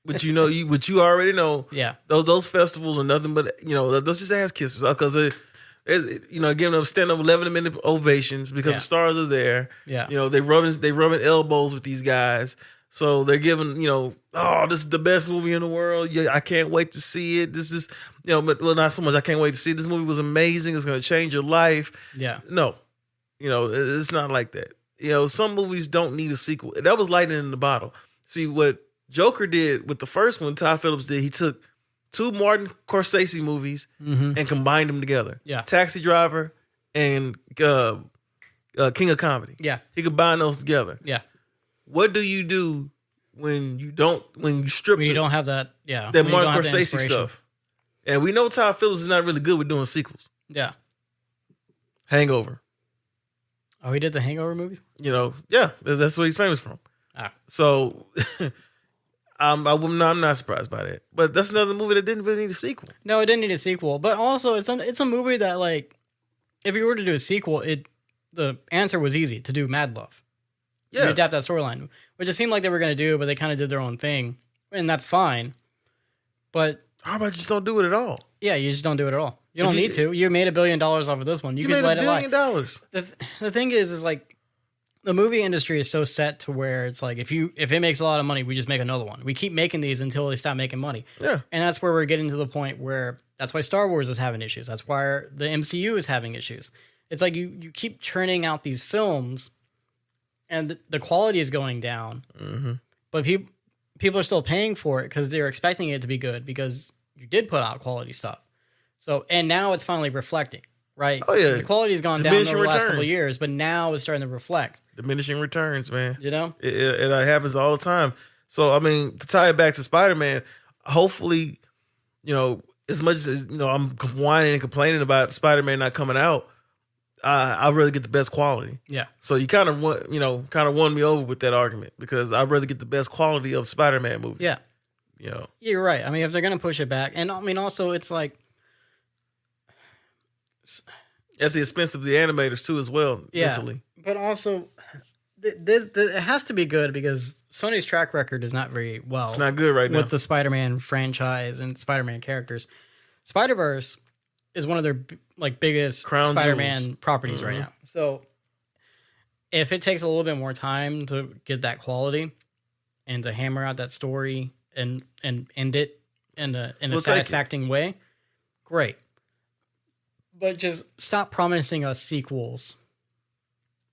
which which you already know. Yeah. Those festivals are nothing but those just ass kissers, because giving them stand up 11-minute ovations because the stars are there. Yeah. They rubbing elbows with these guys. So they're giving, this is the best movie in the world. Yeah, I can't wait to see it. This is, but not so much. I can't wait to see it. This movie was amazing. It's going to change your life. Yeah. No, it's not like that. Some movies don't need a sequel. That was lightning in the bottle. See, what Joker did with the first one, Todd Phillips did, he took 2 Martin Scorsese movies and combined them together. Yeah. Taxi Driver and King of Comedy. Yeah. He combined those together. Yeah. What do you do when you strip? When you don't have that, that Martin Scorsese stuff. And we know Todd Phillips is not really good with doing sequels. Yeah. Hangover. Oh, he did the Hangover movies? Yeah, that's what he's famous from. So I'm not surprised by that. But that's another movie that didn't really need a sequel. No, it didn't need a sequel. But also, it's a movie that, like, if you were to do a sequel, the answer was easy, to do Mad Love. Yeah. To adapt that storyline, which it seemed like they were going to do, but they kind of did their own thing. And that's fine. But how about you just don't do it at all? Yeah, you just don't do it at all. You don't need to. You made $1 billion off of this one. You could let it lie. $1 billion. The thing is like, the movie industry is so set to where it's like, if it makes a lot of money, we just make another one. We keep making these until they stop making money. Yeah. And that's where we're getting to the point where that's why Star Wars is having issues. That's why the MCU is having issues. It's like you keep churning out these films and the quality is going down, but people are still paying for it because they're expecting it to be good because you did put out quality stuff. So, and now it's finally reflecting, right? Oh yeah, the quality has gone down over the last couple of years, but now it's starting to reflect. Diminishing returns, man. It happens all the time. So, I mean, to tie it back to Spider-Man, hopefully, as much as I'm whining and complaining about Spider-Man not coming out, I'd rather get the best quality. Yeah. So you kind of won me over with that argument because I'd rather get the best quality of Spider-Man movie. Yeah. You're right. I mean, if they're gonna push it back, and I mean, also it's like at the expense of the animators too, as well. Mentally. But also, it has to be good because Sony's track record is not very well. It's not good right now with the Spider-Man franchise and Spider-Man characters. Spider-Verse is one of their biggest Crown Spider-Man jewels. properties right now. So if it takes a little bit more time to get that quality and to hammer out that story and end it in a satisfactory way, great. But just stop promising us sequels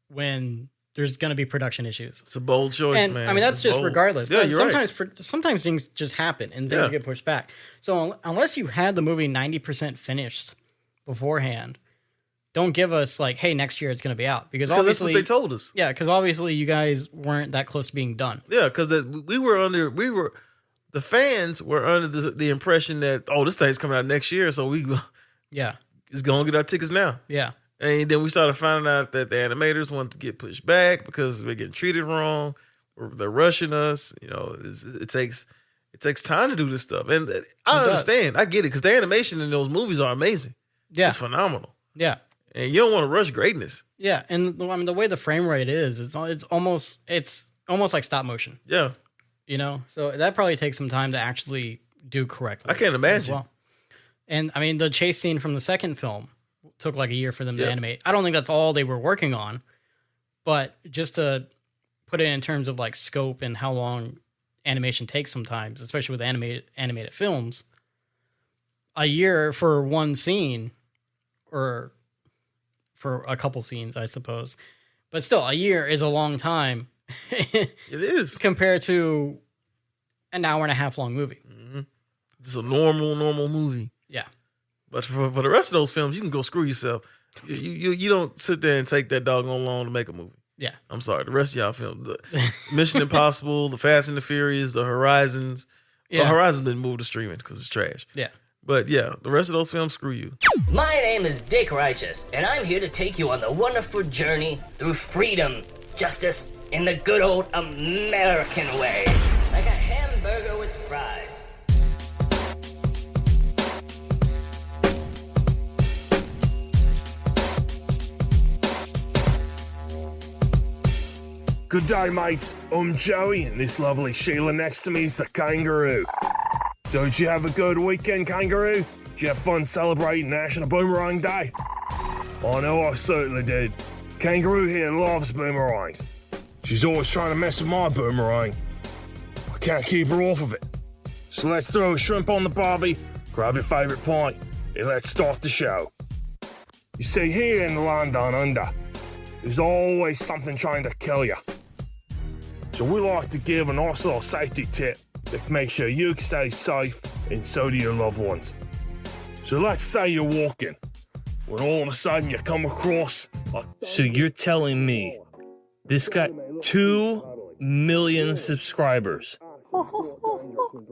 when there's going to be production issues. It's a bold choice, and, man. I mean, that's just bold. regardless. Yeah, you're sometimes things just happen and things get pushed back. So unless you had the movie 90% finished beforehand, don't give us hey, next year it's going to be out because obviously that's what they told us. Yeah, because obviously you guys weren't that close to being done. Yeah, because the fans were under the impression that this thing's coming out next year, so we is going to get our tickets now. Yeah. And then we started finding out that the animators wanted to get pushed back because we're getting treated wrong. Or they're rushing us. It takes time to do this stuff. And I understand. I get it because the animation in those movies are amazing. Yeah. It's phenomenal. Yeah. And you don't want to rush greatness. Yeah. And I mean, the way the frame rate is, it's almost like stop motion. Yeah. So that probably takes some time to actually do correctly. I can't imagine. Well. And I mean, the chase scene from the second film took a year for them to animate. I don't think that's all they were working on, but just to put it in terms of scope and how long animation takes sometimes, especially with animated films, a year for one scene or for a couple scenes, I suppose. But still, a year is a long time. It is. Compared to an hour and a half long movie. Mm-hmm. It's a normal movie. Yeah. But for the rest of those films, you can go screw yourself. You don't sit there and take that doggone long to make a movie. Yeah. I'm sorry. The rest of y'all films, the Mission Impossible, the Fast and the Furious, the Horizons. Yeah. Well, Horizons been moved to streaming because it's trash. Yeah. But yeah, the rest of those films, screw you. My name is Dick Righteous, and I'm here to take you on the wonderful journey through freedom, justice, in the good old American way. Like a hamburger with fries. Good day, mates. I'm Joey, and this lovely Sheila next to me is the Kangaroo. So did you have a good weekend, Kangaroo? Did you have fun celebrating National Boomerang Day? I know I certainly did. Kangaroo here loves boomerangs. She's always trying to mess with my boomerang. I can't keep her off of it. So let's throw a shrimp on the barbie, grab your favourite pint, and let's start the show. You see, here in the land down under, there's always something trying to kill you. So we like to give a nice little safety tip that makes sure you stay safe and so do your loved ones. So let's say you're walking, when all of a sudden you come across a... So you're telling me this got 2 million subscribers?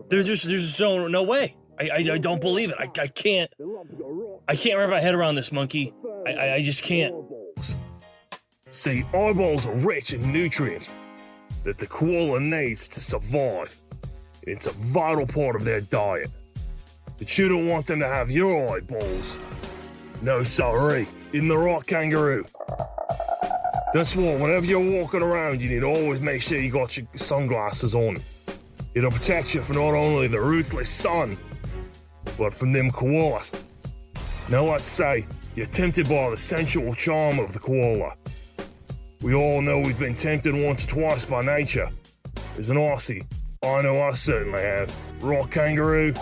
There's no way. I don't believe it. I can't wrap my head around this, monkey. I just can't. See, eyeballs are rich in nutrients that the koala needs to survive. It's a vital part of their diet. But you don't want them to have your eyeballs. No, sorry. In the right, Kangaroo. That's why whenever you're walking around, you need to always make sure you got your sunglasses on. It'll protect you from not only the ruthless sun, but from them koalas. Now let's say you're tempted by the sensual charm of the koala. We all know we've been tempted once or twice by nature. As an Aussie, I know I certainly have. Right, Kangaroo?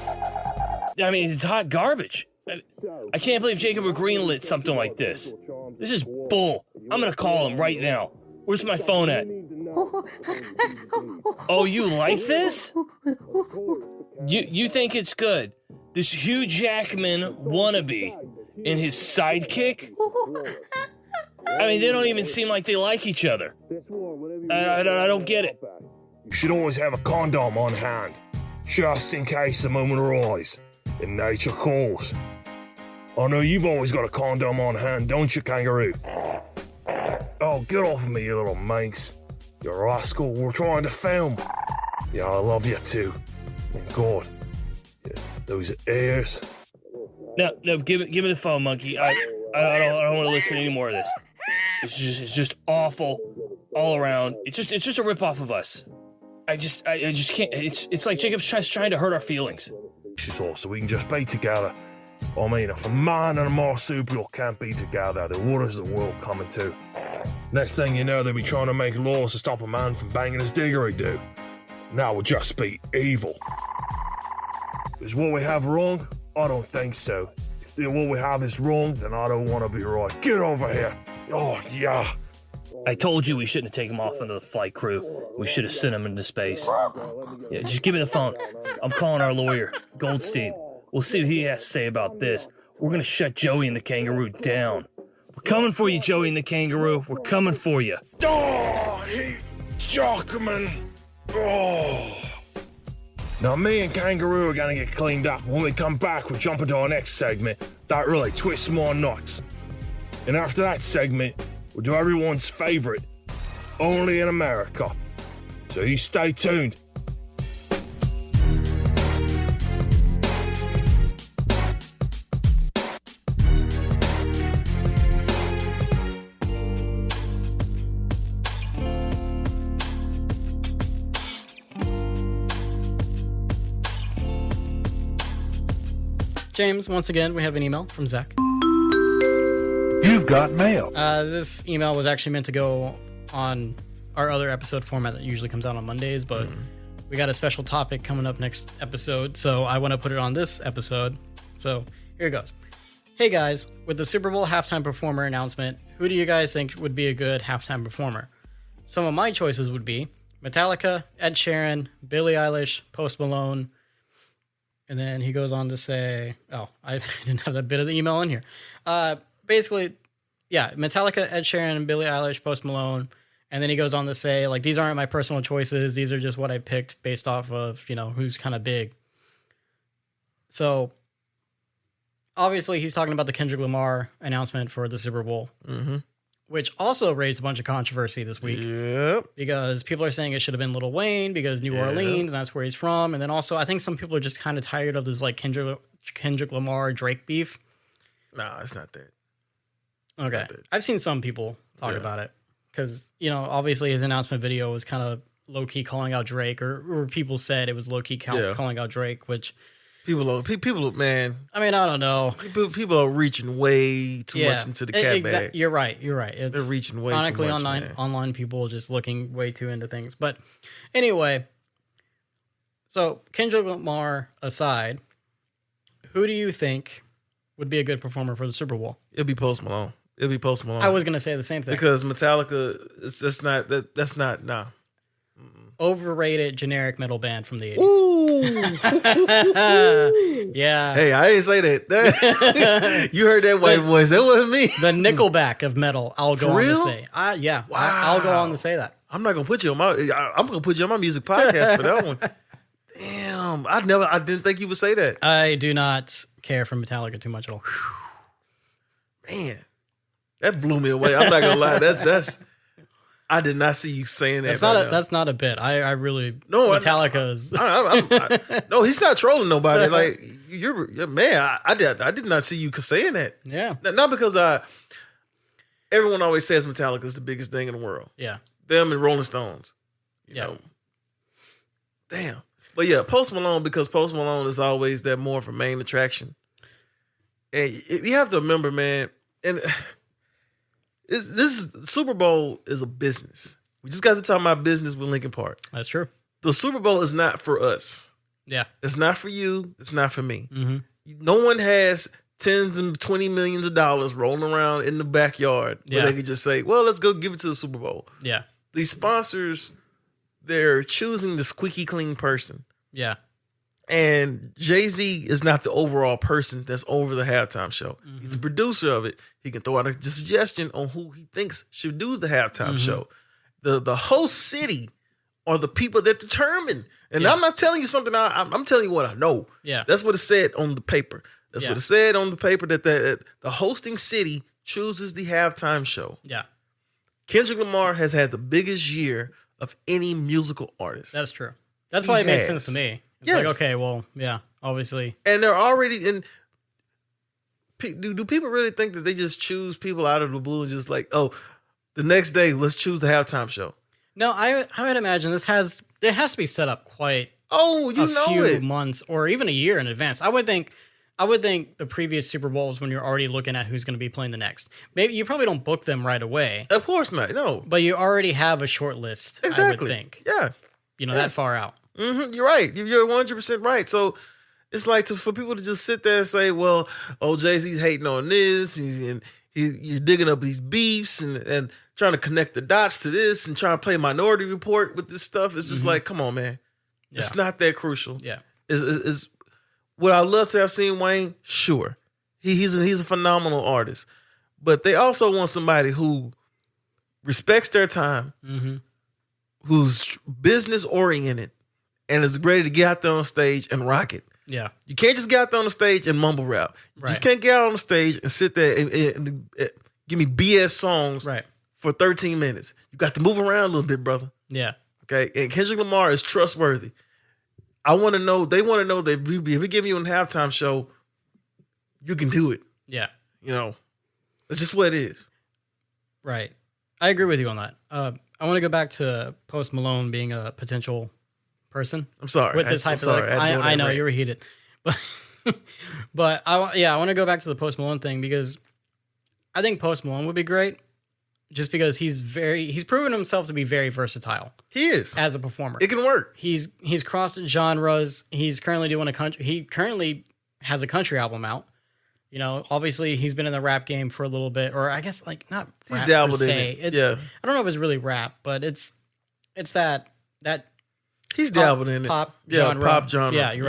I mean, it's hot garbage. I can't believe Jacob or greenlit something like this. This is bull. I'm gonna call him right now. Where's my phone at? Oh, you like this? You think it's good? This Hugh Jackman wannabe and his sidekick? I mean, they don't even seem like they like each other. I don't get it. You should always have a condom on hand, just in case the moment arrives. and nature calls. I know you've always got a condom on hand, don't you, Kangaroo? Oh, get off of me, you little minx. You rascal, we're trying to film. Yeah, I love you too. And God, yeah, those ears. No, give me the phone, monkey. I don't want to listen to any more of this. It's just awful all around. It's just a rip off of us. I just can't. It's like Jacob's trying to hurt our feelings. So we can just be together. I mean, if a man and a marsupial can't be together, then what is the world coming to? Next thing you know, they'll be trying to make laws to stop a man from banging his didgeridoo. That would just be evil. Is what we have wrong? I don't think so. If what we have is wrong, then I don't want to be right. Get over here. Oh, yeah. I told you we shouldn't have taken him off into the flight crew. We should have sent him into space. Yeah, just give me the phone. I'm calling our lawyer, Goldstein. We'll see what he has to say about this. We're going to shut Joey and the Kangaroo down. We're coming for you, Joey and the Kangaroo. We're coming for you. Oh, Jockman. Oh. Now, me and Kangaroo are going to get cleaned up. When we come back, we'll jump into our next segment. That really twists more nuts. And after that segment, we'll do everyone's favorite, Only in America. So you stay tuned. James, once again, we have an email from Zach. You've got mail. This email was actually meant to go on our other episode format that usually comes out on Mondays, but we got a special topic coming up next episode, so I want to put it on this episode. So here it goes. Hey guys, with the Super Bowl halftime performer announcement, who do you guys think would be a good halftime performer? Some of my choices would be Metallica, Ed Sheeran, Billie Eilish, Post Malone. And then he goes on to say, oh, I didn't have that bit of the email in here. Basically, yeah, Metallica, Ed Sheeran, Billie Eilish, Post Malone. And then he goes on to say, like, these aren't my personal choices. These are just what I picked based off of, you know, who's kind of big. So, obviously, he's talking about the Kendrick Lamar announcement for the Super Bowl, which also raised a bunch of controversy this week. Yep. Because people are saying it should have been Lil Wayne because New Orleans, and that's where he's from. And then also, I think some people are just kind of tired of this, like, Kendrick Lamar Drake beef. Nah, it's not that. Okay. I've seen some people talk about it because, you know, obviously his announcement video was kind of low-key calling out Drake, or people said it was low-key calling out Drake, which... People, man. I mean, I don't know. People are reaching way too much into the cat bag. You're right. It's, they're reaching way too much, online people just looking way too into things. But anyway, so Kendrick Lamar aside, who do you think would be a good performer for the Super Bowl? It'll be Post Malone. I was going to say the same thing. Because Metallica, that's not, nah. Overrated generic metal band from the 80s. Ooh. Yeah. Hey, I didn't say that. You heard that white voice. That wasn't me. The Nickelback of metal, I'll go on to say. Yeah. Wow. I'll go on to say that. I'm not going to put you on I'm going to put you on my music podcast for that one. Damn. I didn't think you would say that. I do not care for Metallica too much at all. Man. That blew me away. I'm not going to lie. That's I did not see you saying that. That's not a bit. I really Metallica is. No, he's not trolling nobody. Like you're man. I did not see you saying that. Yeah. Not because everyone always says Metallica is the biggest thing in the world. Yeah. Them and Rolling Stones. You know. Damn. But yeah, Post Malone, because Post Malone is always that more of a main attraction. And you have to remember, man, and. This Super Bowl is a business. We just got to talk about business with Linkin Park. That's true. The Super Bowl is not for us. Yeah. It's not for you. It's not for me. Mm-hmm. No one has tens and $20 million rolling around in the backyard where they can just say, well, let's go give it to the Super Bowl. Yeah. These sponsors, they're choosing the squeaky clean person. Yeah. And Jay-Z is not the overall person that's over the halftime show. Mm-hmm. He's the producer of it. He can throw out a suggestion on who he thinks should do the halftime show. The whole city are the people that determine And I'm not telling you something. I'm telling you what I know. Yeah. That's what it said on the paper. That's what it said on the paper, that the hosting city chooses the halftime show. Yeah. Kendrick Lamar has had the biggest year of any musical artist. That's true. That's why it made sense to me. It's like, okay, well, yeah, obviously. And they're already in. Do people really think that they just choose people out of the blue and just like, oh, the next day, let's choose the halftime show? No, I would imagine it has to be set up quite a few months or even a year in advance. I would think the previous Super Bowls, when you're already looking at who's going to be playing the next, maybe you probably don't book them right away. Of course not, no. But you already have a short list. Exactly. I would think. Yeah. That far out. Mm-hmm. You're right. You're 100% right. So it's like for people to just sit there and say, well, oh, Jay-Z's hating on this, you're digging up these beefs and trying to connect the dots to this and trying to play Minority Report with this stuff. It's just like, come on, man. Yeah. It's not that crucial. Yeah. Is would I love to have seen Wayne? Sure. He's a phenomenal artist. But they also want somebody who respects their time, who's business oriented, and is ready to get out there on stage and rock it. Yeah. You can't just get out there on the stage and mumble rap. You just can't get out on the stage and sit there and give me BS songs for 13 minutes. You got to move around a little bit, brother. Yeah. Okay. And Kendrick Lamar is trustworthy. They want to know that if we give you a halftime show, you can do it. Yeah. It's just what it is. Right. I agree with you on that. I want to go back to Post Malone being a potential person. I'm sorry. With this hypothetical. I know you were heated. But I want to go back to the Post Malone thing because I think Post Malone would be great just because he's proven himself to be very versatile. He is. As a performer. It can work. He's crossed genres. He's currently doing he currently has a country album out. Obviously he's been in the rap game for a little bit, or I guess like not rap. He's dabbled in it. I don't know if it's really rap, but it's that he's dabbled in pop it. Genre. Pop genre. Yeah, you're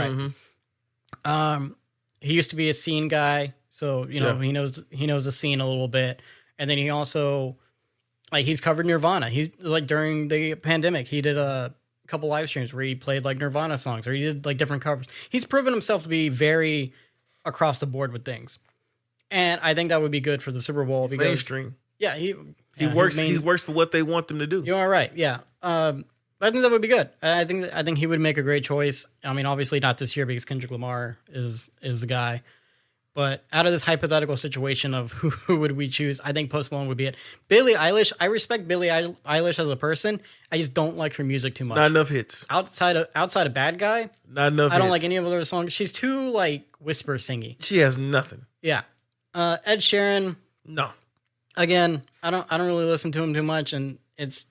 right. He used to be a scene guy, so he knows the scene a little bit. And then he also he's covered Nirvana. He's like during the pandemic, he did a couple live streams where he played like Nirvana songs, or he did like different covers. He's proven himself to be very across the board with things, and I think that would be good for the Super Bowl because mainstream. Yeah, he works. He works for what they want them to do. You are right. Yeah, I think that would be good. I think he would make a great choice. I mean, obviously not this year because Kendrick Lamar is the guy. But out of this hypothetical situation of who would we choose, I think Post Malone would be it. Billie Eilish, I respect Billie Eilish as a person. I just don't like her music too much. Not enough hits. Outside of Bad Guy, not enough. I don't like any of her songs. She's too like whisper singy. She has nothing. Yeah. Ed Sheeran. No. Again, I don't really listen to him too much, and he's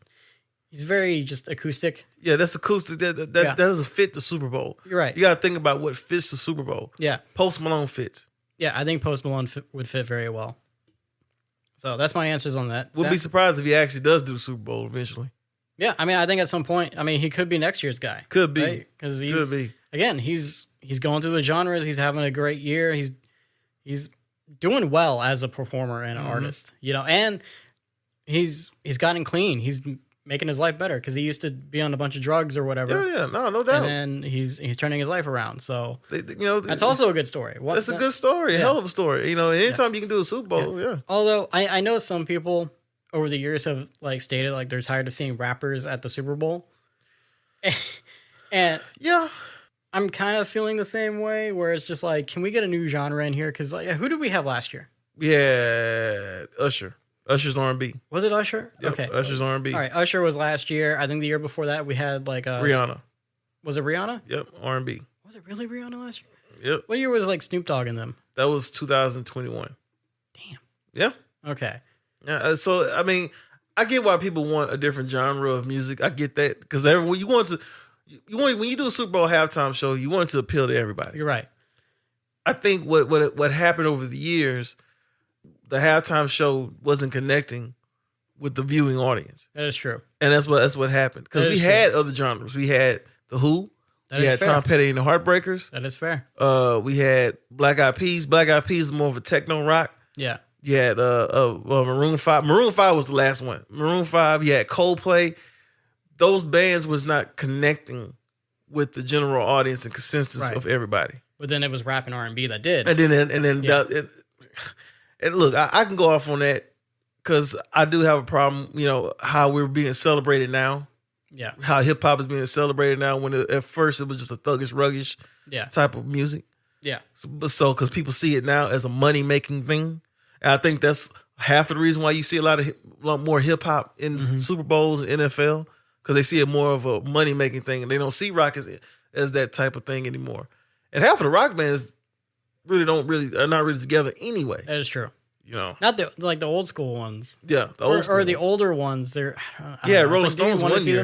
very just acoustic. Yeah, that's acoustic. That doesn't fit the Super Bowl. You're right. You got to think about what fits the Super Bowl. Yeah. Post Malone fits. Yeah, I think Post Malone would fit very well. So that's my answers on that. We'll be surprised if he actually does do the Super Bowl eventually. Yeah, I mean, I think at some point, he could be next year's guy. Could be. Right? Because again, he's going through the genres. He's having a great year. He's doing well as a performer and an artist, and he's gotten clean. He's making his life better because he used to be on a bunch of drugs or whatever. Yeah, no doubt. And then he's turning his life around. So that's also also a good story. That's a good story, a hell of a story. Anytime you can do a Super Bowl, Although I know some people over the years have stated they're tired of seeing rappers at the Super Bowl, and I'm kind of feeling the same way. Where it's just can we get a new genre in here? Because who did we have last year? Yeah, Usher. Usher's R&B. Was it Usher? Yep, okay. Usher's R&B. All right. Usher was last year. I think the year before that we had Rihanna. Was it Rihanna? Yep, R&B. Was it really Rihanna last year? Yep. What year was Snoop Dogg in them? That was 2021. Damn. Yeah. Okay. Yeah. So I get why people want a different genre of music. I get that because when you do a Super Bowl halftime show, you want it to appeal to everybody. You're right. I think what happened over the years, the halftime show wasn't connecting with the viewing audience. That is true. And that's what happened. Because we had other genres. We had The Who. We had Tom Petty and the Heartbreakers. That is fair. We had Black Eyed Peas. Black Eyed Peas is more of a techno rock. Yeah. You had Maroon 5. Maroon 5 was the last one. Maroon 5. You had Coldplay. Those bands was not connecting with the general audience and consensus Right. of everybody. But then it was rap and R&B that did. And then Yeah. and look, I can go off on that because I do have a problem. You know how we're being celebrated now. Yeah. How hip hop is being celebrated now. When at first it was just a thuggish, ruggish Yeah. type of music. Yeah. So because people see it now as a money making thing, and I think that's half of the reason why you see a lot more hip hop in Super Bowls and NFL, because they see it more of a money making thing, and they don't see rock as that type of thing anymore. And half of the rock bands are not really together anyway. That is true. You know, Not the old school ones. yeah, the old Or the ones. older ones. They're Yeah, know, Rolling it's like, do you Stones wanna one see year.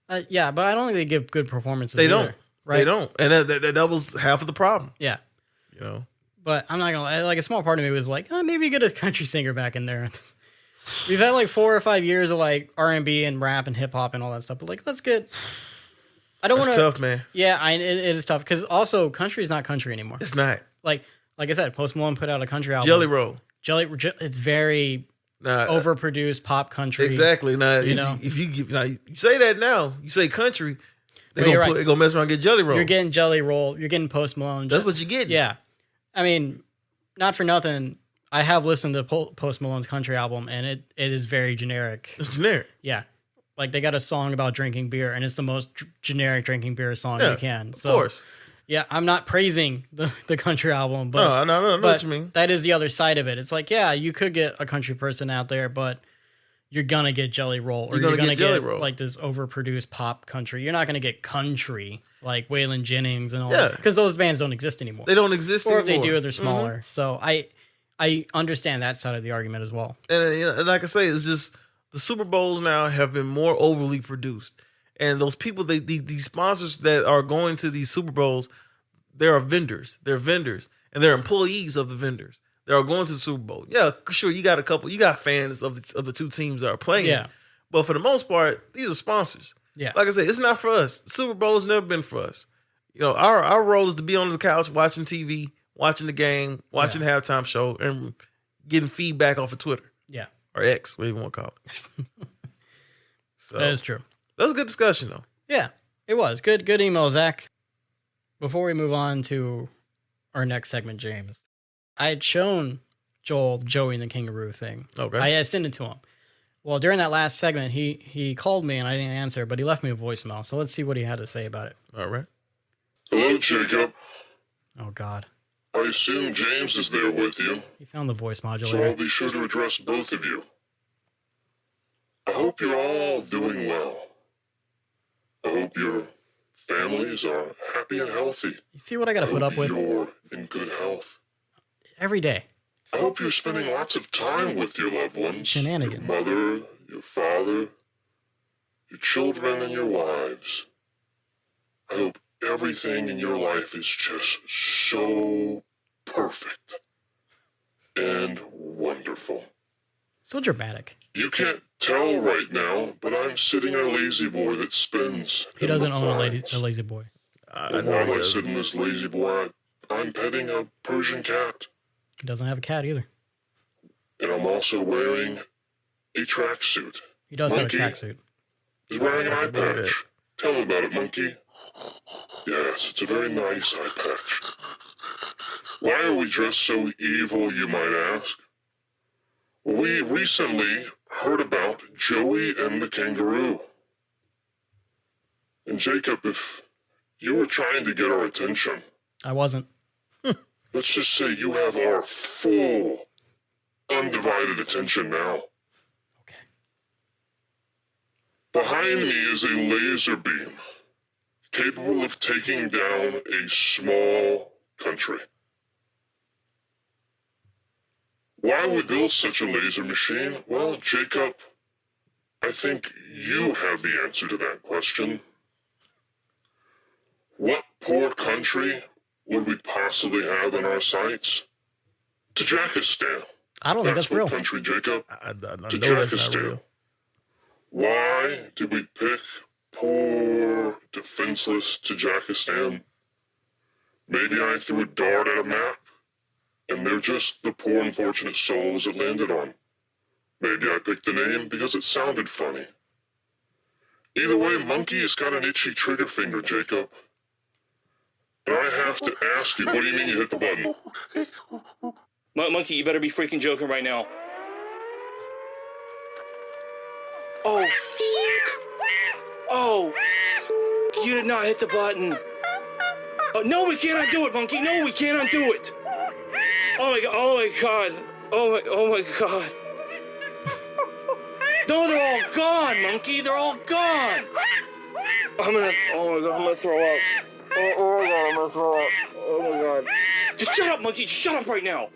them? Yeah, but I don't think they give good performances. They either, don't. Right? They don't, and that was half of the problem. Yeah. You know, But I'm not gonna lie, like a small part of me was like, maybe get a country singer back in there. We've had like 4 or 5 years of like R&B and rap and hip hop and all that stuff. But like, let's get. I don't want that's to. tough, man. Yeah, it is tough because also country is not country anymore. It's not Like I said, Post Malone put out a country album. Jelly Roll. It's very overproduced pop country. Exactly. Now, You know? if you say that now, you say country, Well, you're right. they're gonna mess around and get Jelly Roll. You're getting Jelly Roll. You're getting Post Malone. That's what you get. Yeah, I mean, not for nothing. I have listened to Post Malone's country album, and it is very generic. It's generic. Yeah, like they got a song about drinking beer, and it's the most generic drinking beer song Yeah, you can. So, of course. yeah, I'm not praising the country album, but No, I know what you mean. that is the other side of it. It's like, yeah, you could get a country person out there, but you're gonna get Jelly Roll, or You're you're gonna gonna get Jelly get Roll. like this overproduced pop country. You're not gonna get country like Waylon Jennings and all Yeah. that, because those bands don't exist anymore. They don't exist Or anymore. if they do, they're smaller. So I understand that side of the argument as well. And like I say, it's just the Super Bowls now have been more overly produced, and those people, these sponsors that are going to these Super Bowls, they are vendors. They're vendors, and they're employees of the vendors. They are going to the Super Bowl. Yeah, sure, you got fans of the two teams that are playing. Yeah. But for the most part, these are sponsors. Yeah. Like I said, it's not for us. The Super Bowl has never been for us. You know, our role is to be on the couch watching TV, watching the game, watching the halftime show, and getting feedback off of Twitter. Yeah. Or X, whatever you want to call it. So That is true. that was a good discussion, though. Yeah, it was. Good email, Zach. Before we move on to our next segment, James, I had shown Joel Joey and the Kangaroo thing. Okay. I had sent it to him. Well, during that last segment, he called me and I didn't answer, but he left me a voicemail. So let's see what he had to say about it. All right. Hello, Jacob. Oh, God. I assume James is there with you, He found the voice so I'll modulator. be sure to address both of you. I hope you're all doing well. I hope your families are happy and healthy. You see what I got to put up with You're in good health. every day? I hope you're spending lots of time with your loved ones. Shenanigans. Your mother, your father, your children, and your wives. I hope everything in your life is just so perfect and wonderful. So dramatic. You can't tell right now, but I'm sitting in a lazy boy that spins. He doesn't and own a reclines. lazy boy. I And know while I it sit in this lazy boy, I'm petting a Persian cat. He doesn't have a cat either. And I'm also wearing a tracksuit. He does have a Monkey. tracksuit. He's wearing an eye believe it. patch. Tell me about it, monkey. Yes, it's a very nice eye patch. Why are we dressed so evil, you might ask? Well, we recently heard about Joey and the Kangaroo. And Jacob, if you were trying to get our attention, I wasn't. let's just say you have our full, undivided attention now. Okay. Behind me is a laser beam, capable of taking down a small country. Why we build such a laser machine? Well, Jacob, I think you have the answer to that question. What poor country would we possibly have in our sights? Tajikistan. I don't think that's what real. country, Jacob. I know that's not Tajikistan. real. Why did we pick poor, defenseless Tajikistan? Maybe I threw a dart at a map, and they're just the poor, unfortunate souls it landed on. Maybe I picked the name because it sounded funny. Either way, Monkey has got an itchy trigger finger, Jacob, And I have to ask you, what do you mean you hit the button? Monkey, you better be freaking joking right now. Oh, oh, you did not hit the button. Oh, no, we can't undo it, Monkey. No, we can't undo it. Oh my god. Oh my god. Oh my god. No, they're all gone, Monkey. They're all gone. Oh my god, I'm gonna throw up. Oh my god, I'm gonna throw up. Oh my god. Just shut up, Monkey. Just shut up right now.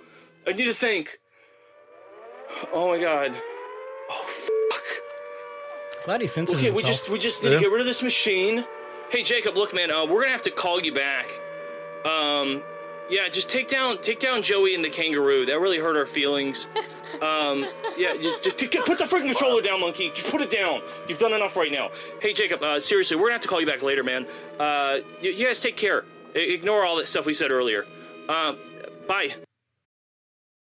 I need to think. Oh my god. Oh fuck. Glad he censors Okay, himself. we just need to get rid of this machine. Hey Jacob, look, man, we're gonna have to call you back. Yeah, just take down Joey and the kangaroo. That really hurt our feelings. Yeah, just put the freaking controller down, Monkey. Just put it down. You've done enough right now. Hey Jacob, seriously, we're gonna have to call you back later, man. You guys take care. Ignore all that stuff we said earlier. Bye.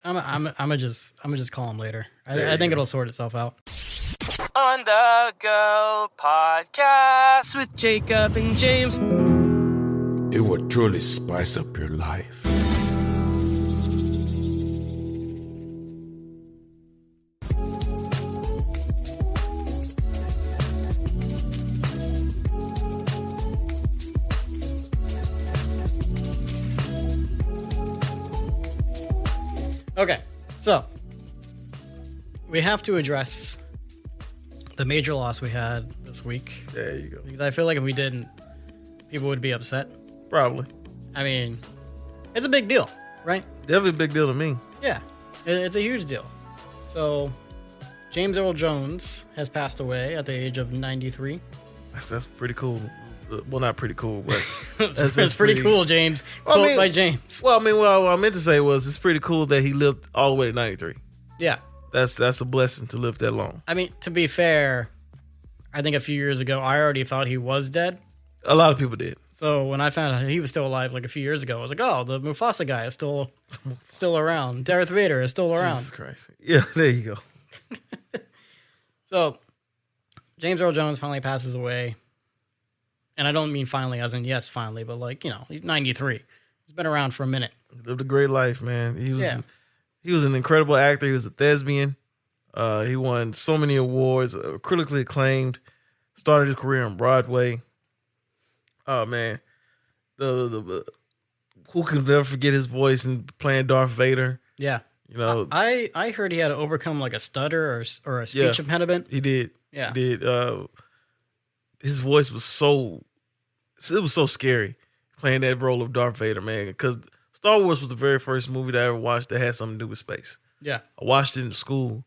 I'm just call him later. I think it'll sort itself out. On the Go podcast with Jacob and James. It would truly spice up your life. Okay, so we have to address the major loss we had this week. There you go. Because I feel like if we didn't, people would be upset. Probably. I mean, it's a big deal, right? Definitely a big deal to me. Yeah, it's a huge deal. So, James Earl Jones has passed away at the age of 93. That's pretty cool. Well, not pretty cool, but that's pretty cool, James. Quote by James. Well, I mean, what I meant to say was it's pretty cool that he lived all the way to 93. Yeah. That's a blessing to live that long. I mean, to be fair, I think a few years ago, I already thought he was dead. A lot of people did. So when I found out he was still alive like a few years ago, I was like, oh, the Mufasa guy is still around. Darth Vader is still around. Jesus Christ. Yeah, there you go. So James Earl Jones finally passes away. And I don't mean finally as in yes, finally, but like, he's 93. He's been around for a minute. He lived a great life, man. He was an incredible actor. He was a thespian. He won so many awards, critically acclaimed. Started his career on Broadway. Oh man, the who can never forget his voice and playing Darth Vader? Yeah, I heard he had to overcome like a stutter or a speech impediment. He did. Yeah, he did. His voice was so scary playing that role of Darth Vader, man. Because Star Wars was the very first movie that I ever watched that had something to do with space. Yeah, I watched it in school,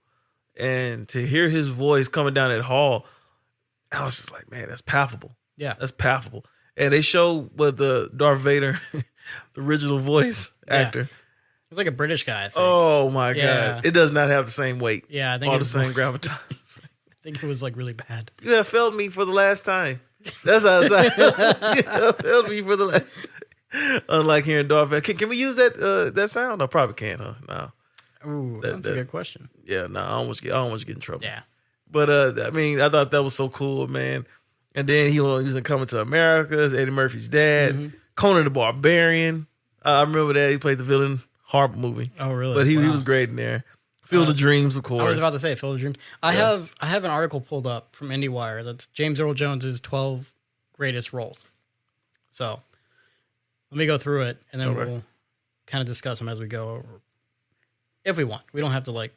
and to hear his voice coming down that hall, I was just like, man, that's palpable. Yeah, that's palpable. And they show what the Darth Vader, the original voice actor. It's like a British guy, I think. Oh my God. It does not have the same weight. Yeah, I think it's the same gravitas. I think it was like really bad. You have failed me for the last time. That's how I you have failed me for the last time. Unlike hearing Darth Vader. Can we use that sound? I probably can't, huh? No. Ooh, that's a good question. Yeah, no, I almost get in trouble. Yeah. But I mean, I thought that was so cool, man. And then he was in Coming to America as Eddie Murphy's dad. Mm-hmm. Conan the Barbarian. I remember that. He played the villain. Horrible movie. Oh, really? But he was great in there. Field of Dreams, of course. I was about to say Field of Dreams. I have an article pulled up from IndieWire that's James Earl Jones's 12 greatest roles. So let me go through it, and then we'll kind of discuss them as we go. If we want. We don't have to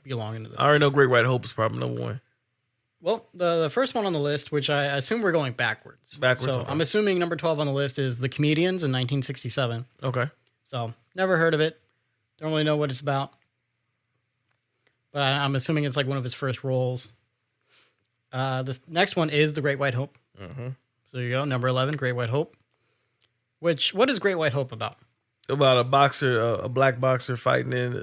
be long into this. I already know Great White Hope is probably number one. Well, the first one on the list, which I assume we're going backwards. So I'm assuming number 12 on the list is The Comedians in 1967. Okay. So never heard of it. Don't really know what it's about. But I'm assuming it's like one of his first roles. This next one is The Great White Hope. Mm-hmm. So there you go. Number 11, Great White Hope. What is Great White Hope about? About a boxer, a black boxer fighting in...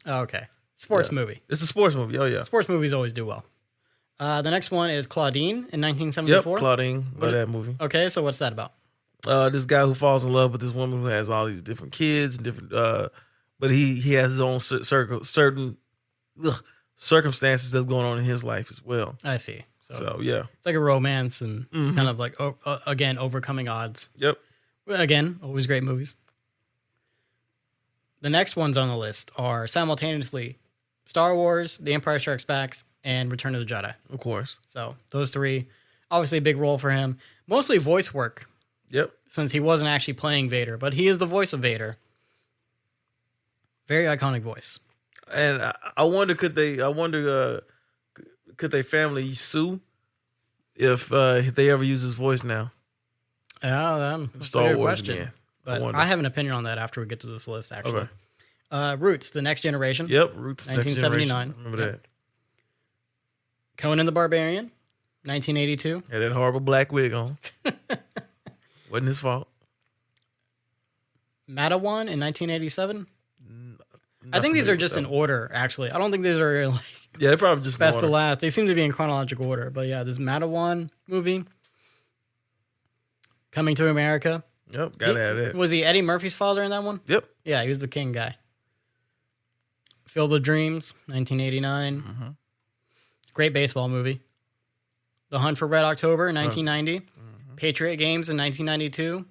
okay. Sports movie. It's a sports movie. Oh, yeah. Sports movies always do well. The next one is Claudine in 1974. Yep, Claudine. Love that movie. Okay, so what's that about? This guy who falls in love with this woman who has all these different kids, different, but he has his own certain circumstances that's going on in his life as well. I see. So yeah, it's like a romance and kind of like again overcoming odds. Yep. Well, again, always great movies. The next ones on the list are simultaneously Star Wars, The Empire Strikes Back, and Return of the Jedi. Of course. So those three, obviously a big role for him. Mostly voice work. Yep. Since he wasn't actually playing Vader, but he is the voice of Vader. Very iconic voice. And I wonder, could they family sue if they ever use his voice now? Yeah, Star Wars again. But I have an opinion on that after we get to this list, actually. Okay. Roots, The Next Generation. Yep, Roots, 1979. Remember that. Conan the Barbarian, 1982. Had that horrible black wig on. Wasn't his fault. Madawan in 1987. I think these are just in order, actually. I don't think these are like they're probably just best to last. They seem to be in chronological order. But yeah, this Madawan movie. Coming to America. Yep, gotta have that. Was he Eddie Murphy's father in that one? Yep. Yeah, he was the king guy. Field of Dreams, 1989. Mm-hmm. Great baseball movie. The Hunt for Red October, 1990. Mm-hmm. Patriot Games in 1992.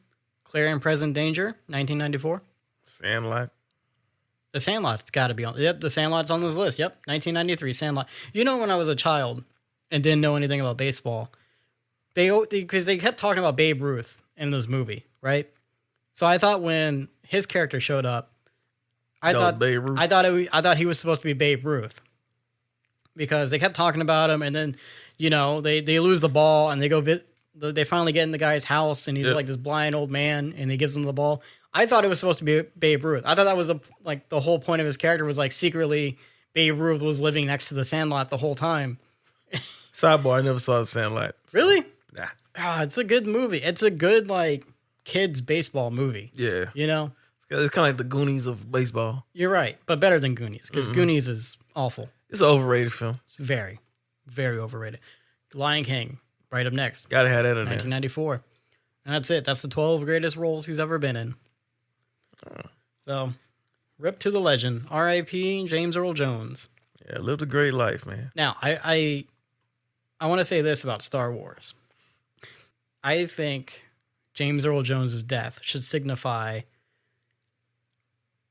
Clear and Present Danger, 1994. Sandlot. The Sandlot, it's got to be on. Yep, The Sandlot's on this list. Yep, 1993, Sandlot. You know, when I was a child and didn't know anything about baseball, because they kept talking about Babe Ruth in this movie, right? So I thought when his character showed up, I thought he was supposed to be Babe Ruth, because they kept talking about him, and then they lose the ball and they finally get in the guy's house, and he's like this blind old man, and he gives them the ball. I thought it was supposed to be Babe Ruth. I thought that was the whole point of his character was like secretly Babe Ruth was living next to the Sandlot the whole time. Sidebar: I never saw The Sandlot. Really? Nah. It's a good movie. It's a good kids baseball movie. Yeah. It's kind of like the Goonies of baseball. You're right, but better than Goonies, because Goonies is awful. It's an overrated film. It's very, very overrated. Lion King, right up next. Gotta have that in 1994. And that's it. That's the 12 greatest roles he's ever been in. So, rip to the legend. R.I.P. James Earl Jones. Yeah, lived a great life, man. Now, I want to say this about Star Wars. I think James Earl Jones' death should signify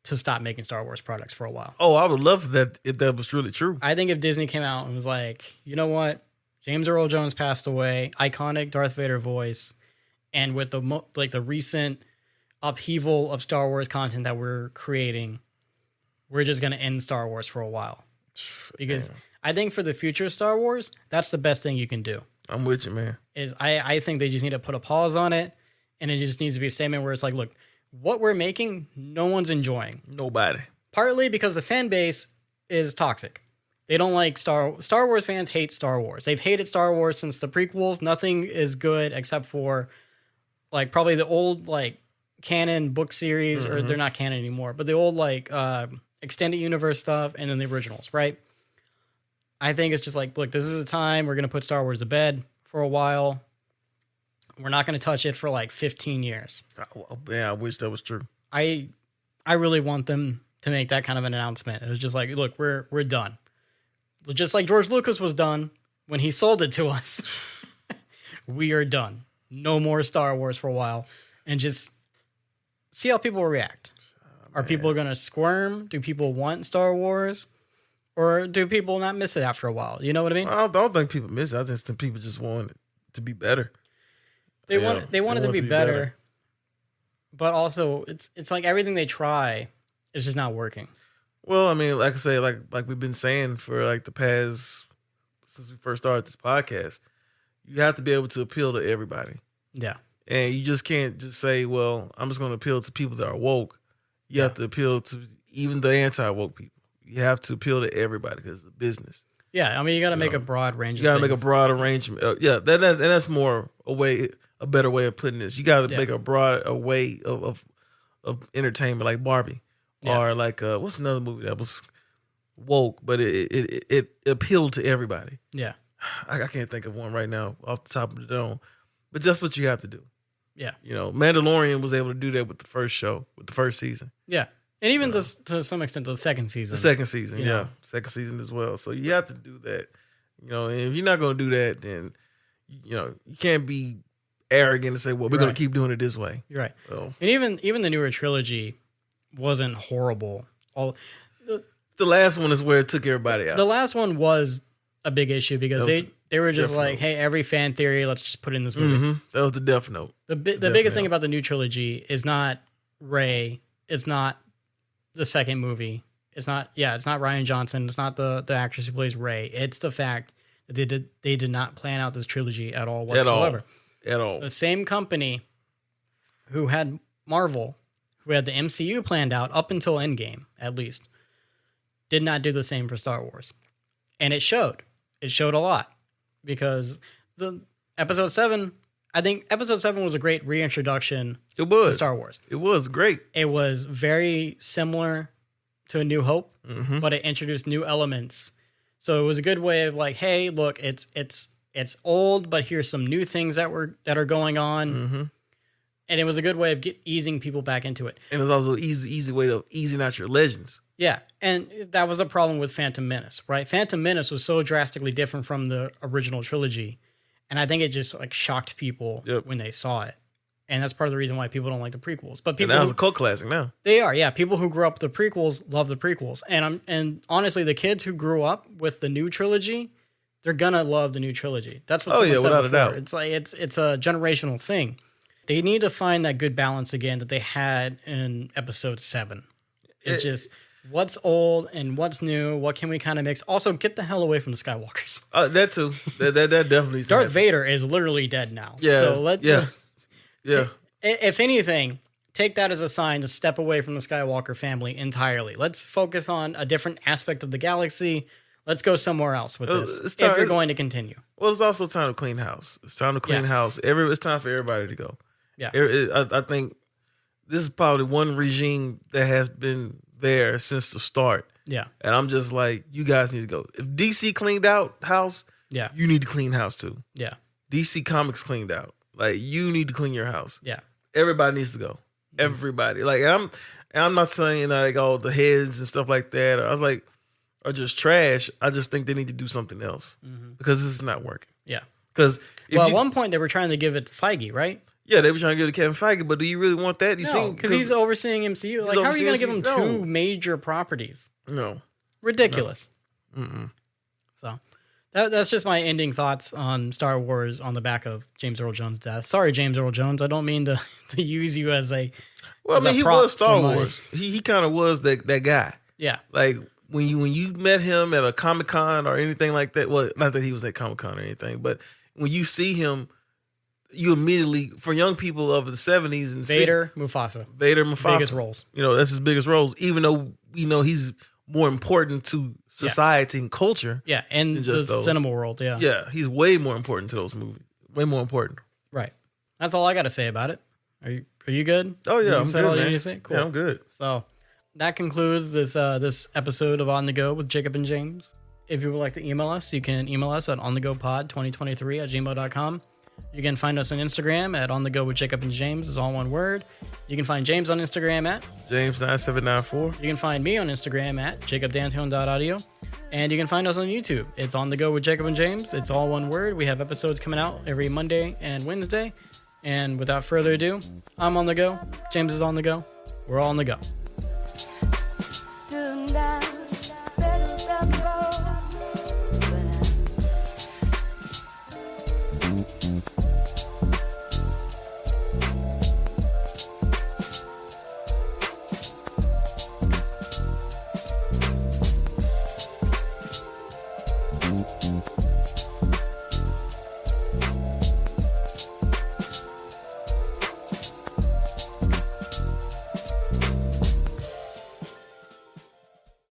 to stop making Star Wars products for a while. Oh, I would love that if that was really true. I think if Disney came out and was like, you know what? James Earl Jones passed away, iconic Darth Vader voice, and with the recent upheaval of Star Wars content that we're creating, we're just going to end Star Wars for a while. Because I think for the future of Star Wars, that's the best thing you can do. I'm with you, man. I think they just need to put a pause on it, and it just needs to be a statement where it's like, look, what we're making, no one's enjoying. Nobody. Partly because the fan base is toxic. They don't like Star Wars fans hate Star Wars. They've hated Star Wars since the prequels. Nothing is good except for probably the old canon book series, or they're not canon anymore, but the old extended universe stuff, and then the originals, right? I think it's just look, this is a time we're going to put Star Wars to bed for a while. We're not going to touch it for 15 years. Man, I wish that was true. I really want them to make that kind of an announcement. It was just look, we're done. Just like George Lucas was done when he sold it to us. We are done. No more Star Wars for a while. And just see how people react. Are people going to squirm? Do people want Star Wars? Or do people not miss it after a while? You know what I mean? I don't think people miss it. I just think people just want it to be better. They want it to be better. But also, it's like everything they try is just not working. Well, I mean, like I say, like we've been saying for the past, since we first started this podcast, you have to be able to appeal to everybody. Yeah. And you just can't just say, well, I'm just going to appeal to people that are woke. You have to appeal to even the anti-woke people. You have to appeal to everybody because it's a business. Yeah, I mean, you got to make a broad range. You got to make a broad arrangement. And that's more a better way of putting this. You got to make a broad way of entertainment, like Barbie, or what's another movie that was woke, but it appealed to everybody. Yeah, I can't think of one right now off the top of the dome, but just what you have to do. Yeah, Mandalorian was able to do that with the first show, with the first season. Yeah. And even to some extent, the second season. The second season, second season as well. So you have to do that. And if you're not going to do that, then you can't be arrogant and say, well, we're going to keep doing it this way. You're right. So. And even the newer trilogy wasn't horrible. The last one is where it took everybody out. The last one was a big issue because they were just like, hey, every fan theory, let's just put it in this movie. Mm-hmm. That was the Death Note. The biggest thing about the new trilogy is not Rey. It's not the second movie. It's not Rian Johnson. It's not the actress who plays Rey. It's the fact that they did not plan out this trilogy at all whatsoever. At all. The same company who had Marvel, who had the MCU planned out up until Endgame, at least, did not do the same for Star Wars. And it showed. It showed a lot. Because I think Episode 7 was a great reintroduction to Star Wars. It was great. It was very similar to A New Hope, mm-hmm. but it introduced new elements. So it was a good way of like, hey, look, it's old, but here's some new things that are going on. Mm-hmm. And it was a good way of easing people back into it. And it was also an easy way of easing out your legends. Yeah, and that was a problem with Phantom Menace, right? Phantom Menace was so drastically different from the original trilogy, and I think it just like shocked people when they saw it. And that's part of the reason why people don't like the prequels. But people, and that was a cult classic now. They are, yeah. People who grew up with the prequels love the prequels, and honestly, the kids who grew up with the new trilogy, they're gonna love the new trilogy. That's what. Without a doubt. It's like it's a generational thing. They need to find that good balance again that they had in Episode 7. It's just what's old and what's new. What can we kind of mix? Also, get the hell away from the Skywalkers. That too. That definitely. Darth Vader is literally dead now. Yeah. So if anything, take that as a sign to step away from the Skywalker family entirely. Let's focus on a different aspect of the galaxy. Let's go somewhere else with this. If you're going to continue. Well, it's also time to clean house. It's time to clean house. It's time for everybody to go. Yeah. I think this is probably one regime that has been there since the start. Yeah. And I'm just like, you guys need to go. If DC cleaned out house, you need to clean house too. Yeah. DC Comics cleaned out. Like, you need to clean your house. Yeah. Everybody needs to go. Everybody. Like, I'm not saying like all the heads and stuff like that. I was like, are just trash. I just think they need to do something else because this is not working. Yeah. Because at one point they were trying to give it to Feige, right? Yeah, they were trying to give it to Kevin Feige, but do you really want that? No, because he's overseeing MCU. Like, how are you going to give him two major properties? No. Ridiculous. No. So that's just my ending thoughts on Star Wars on the back of James Earl Jones' death. Sorry, James Earl Jones. I don't mean to use you as a Well, I mean, he was Star Wars. He kind of was that guy. Yeah. Like, when you met him at a Comic-Con or anything like that, well, not that he was at Comic-Con or anything, but when you see him, you immediately, for young people of the 70s and Vader, Mufasa. Biggest roles. You know, that's his biggest roles, even though we know he's more important to society and culture. Yeah, and the cinema world, yeah. Yeah, he's way more important to those movies. Way more important. Right. That's all I got to say about it. Are you good? Oh, yeah, I'm good, all man. You say? Cool. Yeah, I'm good. So that concludes this episode of On The Go with Jacob and James. If you would like to email us, you can email us at onthegopod2023@gmail.com. You can find us on Instagram at On The Go with Jacob and James. It's all one word. You can find James on Instagram at James9794. You can find me on Instagram at jacobdantone.audio. And you can find us on YouTube. It's On The Go with Jacob and James. It's all one word. We have episodes coming out every Monday and Wednesday. And without further ado, I'm on the go. James is on the go. We're all on the go.